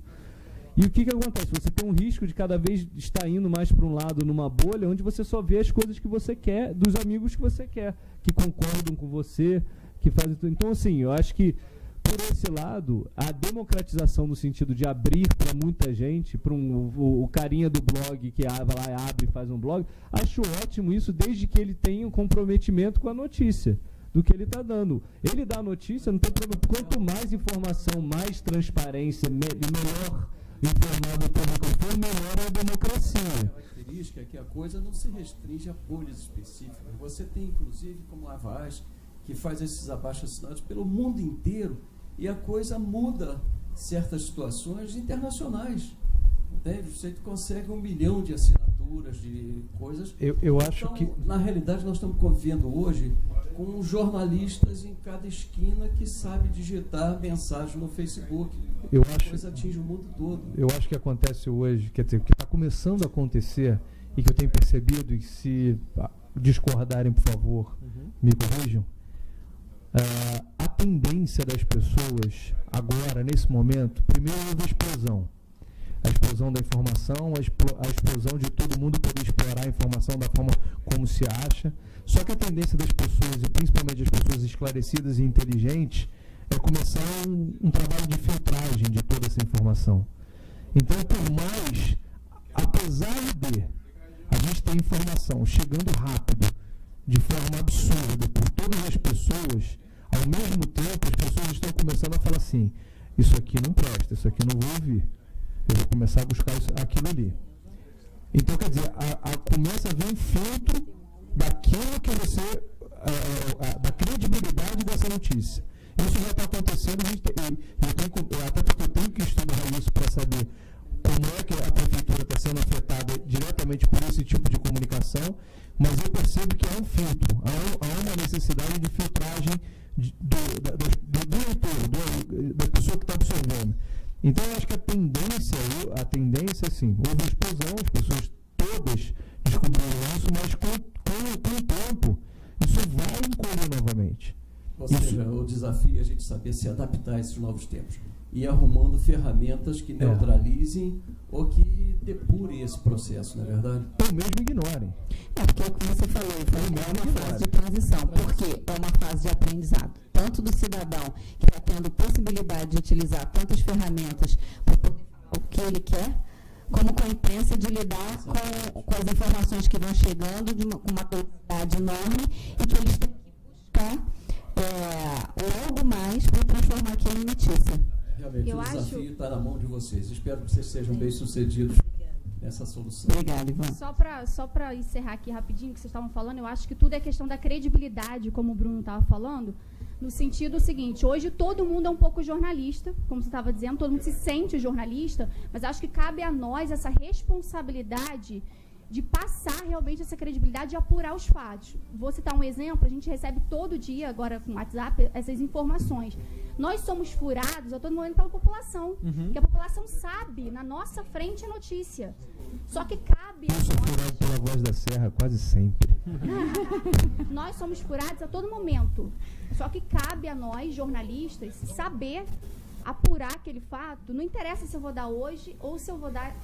Speaker 4: E o que acontece? Você tem um risco de cada vez estar indo mais para um lado numa bolha, onde você só vê as coisas que você quer, dos amigos que você quer, que concordam com você, que fazem tudo. Então, assim, eu acho que, por esse lado, a democratização no sentido de abrir para muita gente, para o carinha do blog que vai lá, abre e faz um blog, acho ótimo isso, desde que ele tenha um comprometimento com a notícia do que ele está dando. Ele dá a notícia, não tem problema. Quanto mais informação, mais transparência, melhor informado o público for, melhor é a democracia.
Speaker 8: A característica é que a coisa não se restringe a bolhas específicas. Você tem, inclusive, como a Avaz, que faz esses abaixo-assinados pelo mundo inteiro, e a coisa muda certas situações internacionais. Entende? Você consegue 1 milhão de assinaturas, de coisas.
Speaker 5: Eu acho
Speaker 8: então,
Speaker 5: que...
Speaker 8: na realidade, nós estamos convivendo hoje com jornalistas em cada esquina que sabe digitar mensagem no Facebook. A coisa atinge o mundo todo.
Speaker 5: Eu acho que acontece hoje, quer dizer, o que está começando a acontecer, e que eu tenho percebido, e se discordarem, por favor, me corrijam, a tendência das pessoas agora, nesse momento, primeiro houve a explosão da informação, a explosão de todo mundo poder explorar a informação da forma como se acha. Só que a tendência das pessoas, e principalmente as pessoas esclarecidas e inteligentes, é começar um trabalho de filtragem de toda essa informação. Então, por mais, apesar de a gente ter informação chegando rápido, de forma absurda, por todas as pessoas, ao mesmo tempo as pessoas estão começando a falar assim, isso aqui não presta, isso aqui não vou ouvir. Eu vou começar a buscar aquilo ali. Então, quer dizer, começa a vir um filtro daquilo que você, da credibilidade dessa notícia. Isso já está acontecendo, até porque eu tenho que estudar isso para saber como é que a prefeitura está sendo afetada diretamente por esse tipo de comunicação, mas eu percebo que há um filtro, há uma necessidade de filtragem do leitor, da pessoa que está absorvendo. Então, eu acho que a tendência, sim, houve explosão, as pessoas todas descobriram isso, mas com o tempo, isso vai encolher novamente.
Speaker 8: Ou seja, o desafio é a gente saber se adaptar a esses novos tempos e arrumando ferramentas que neutralizem ou que depurem esse processo, não é verdade?
Speaker 5: Ou mesmo ignorem.
Speaker 9: Porque é o que você falou, é uma fase de transição, porque é uma fase de aprendizado, tanto do cidadão que está tendo possibilidade de utilizar tantas ferramentas para poder falar o que ele quer, como com a imprensa de lidar com as informações que vão chegando com uma quantidade enorme e que eles têm que buscar algo mais para transformar aquilo em notícia.
Speaker 8: Realmente, o desafio está na mão de vocês. Espero que vocês sejam bem-sucedidos nessa solução.
Speaker 9: Obrigada, Ivan.
Speaker 3: Só para encerrar aqui rapidinho, que vocês estavam falando, eu acho que tudo é questão da credibilidade, como o Bruno estava falando, no sentido seguinte, hoje todo mundo é um pouco jornalista, como você estava dizendo, todo mundo se sente jornalista, mas acho que cabe a nós essa responsabilidade de passar realmente essa credibilidade e apurar os fatos. Vou citar um exemplo, a gente recebe todo dia, agora com o WhatsApp, essas informações. Nós somos furados a todo momento pela população, que a população sabe, na nossa frente, a notícia. Só que cabe a
Speaker 5: nós... Eu sou furado pela Voz da Serra quase sempre.
Speaker 3: Nós somos furados a todo momento. Só que cabe a nós, jornalistas, saber apurar aquele fato. Não interessa se eu vou dar hoje ou se eu vou dar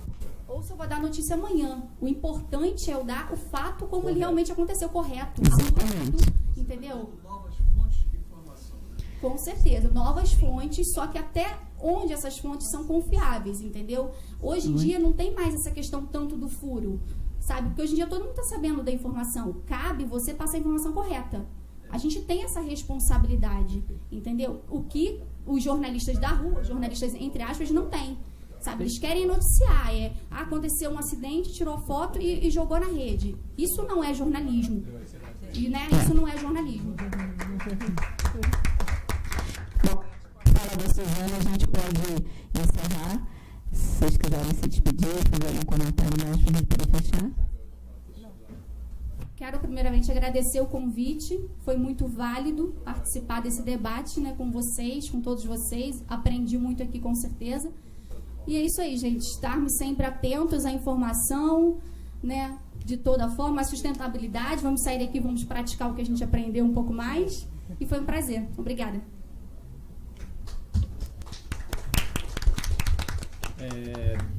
Speaker 3: notícia amanhã. O importante é eu dar o fato como ele realmente aconteceu, correto. Apurado, entendeu?
Speaker 8: Novas fontes de informação.
Speaker 3: Com certeza, novas fontes, só que até onde essas fontes são confiáveis, entendeu? Hoje em dia não tem mais essa questão tanto do furo, sabe? Porque hoje em dia todo mundo está sabendo da informação. Cabe você passar a informação correta. A gente tem essa responsabilidade, entendeu? O que os jornalistas da rua, jornalistas entre aspas, não têm. Sabe, eles querem noticiar, aconteceu um acidente, tirou foto e jogou na rede. Isso não é jornalismo. E, né, isso não é jornalismo.
Speaker 9: Bom, fala da Suzana, a gente pode encerrar. Se vocês quiserem se despedir, fazer algum comentário mais para a gente poder fechar.
Speaker 3: Quero primeiramente agradecer o convite, foi muito válido participar desse debate, né, com vocês, com todos vocês, aprendi muito aqui com certeza. E é isso aí, gente, estarmos sempre atentos à informação, né, de toda forma, a sustentabilidade, vamos sair daqui, vamos praticar o que a gente aprendeu um pouco mais, e foi um prazer. Obrigada.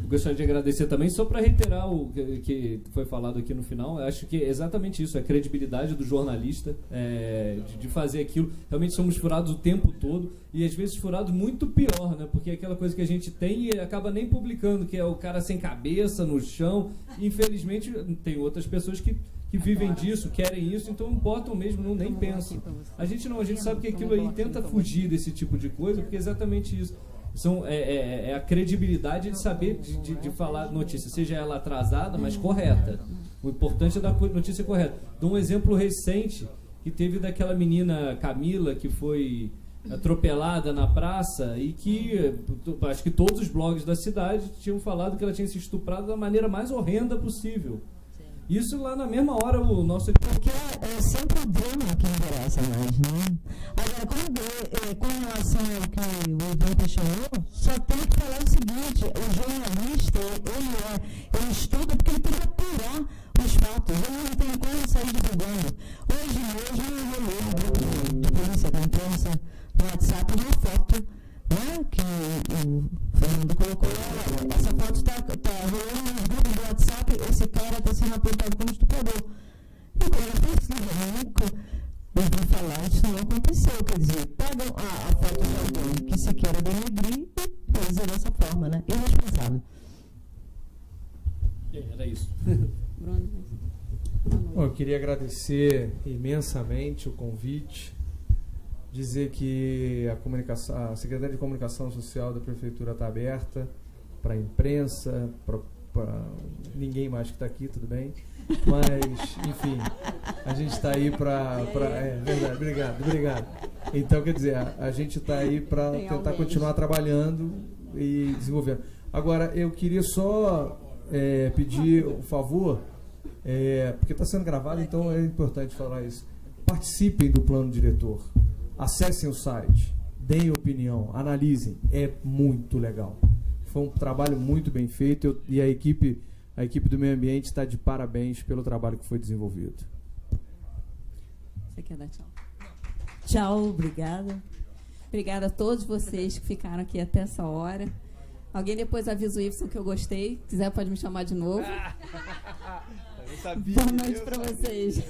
Speaker 4: Gostaria de agradecer também, só para reiterar o que foi falado aqui no final. Eu acho que é exatamente isso, a credibilidade do jornalista, de fazer aquilo. Realmente somos furados o tempo todo, e às vezes furados muito pior, né? Porque é aquela coisa que a gente tem e acaba nem publicando, que é o cara sem cabeça, no chão. Infelizmente, tem outras pessoas que vivem disso, querem isso, então botam mesmo, nem pensam. A gente não, a gente sabe que aquilo aí tenta fugir desse tipo de coisa, porque é exatamente isso. É a credibilidade de saber de falar notícia, seja ela atrasada, mas correta. O importante é dar notícia correta. Dou um exemplo recente que teve daquela menina Camila que foi atropelada na praça e que acho que todos os blogs da cidade tinham falado que ela tinha sido estuprada da maneira mais horrenda possível. Isso lá na mesma hora o nosso...
Speaker 2: Porque é sempre o drama que interessa mais, né? Agora, com relação ao que o Ivan questionou, só tem que falar o seguinte, o jornalista, ele estuda porque ele tem que apurar os fatos, ele não tem como sair divulgando. Hoje mesmo eu lembro de polícia da imprensa no WhatsApp uma foto, né, que o Fernando colocou, essa foto está rolando no grupo do WhatsApp, esse cara está sendo apontado como estuprador. E quando eu pensei, nunca ouvi falar, isso não aconteceu. Quer dizer, pegam a foto de alguém que se queira denegrir e coisa dessa forma, né? Irresponsável.
Speaker 4: Era isso.
Speaker 5: Bom, eu queria agradecer imensamente o convite, dizer que a Secretaria de Comunicação Social da Prefeitura está aberta para a imprensa, para ninguém mais que está aqui, tudo bem? Mas, enfim, a gente está aí para... verdade, obrigado. Então, quer dizer, a gente está aí para tentar continuar trabalhando e desenvolvendo. Agora, eu queria só pedir um favor, porque está sendo gravado, então é importante falar isso. Participem do plano diretor. Acessem o site, deem opinião, analisem. É muito legal. Foi um trabalho muito bem feito e a equipe do meio ambiente está de parabéns pelo trabalho que foi desenvolvido.
Speaker 1: Você quer dar tchau?
Speaker 2: Tchau, obrigada.
Speaker 1: Obrigada a todos vocês que ficaram aqui até essa hora. Alguém depois avisa o Y que eu gostei. Se quiser, pode me chamar de novo.
Speaker 10: Eu sabia.
Speaker 1: Boa noite para vocês.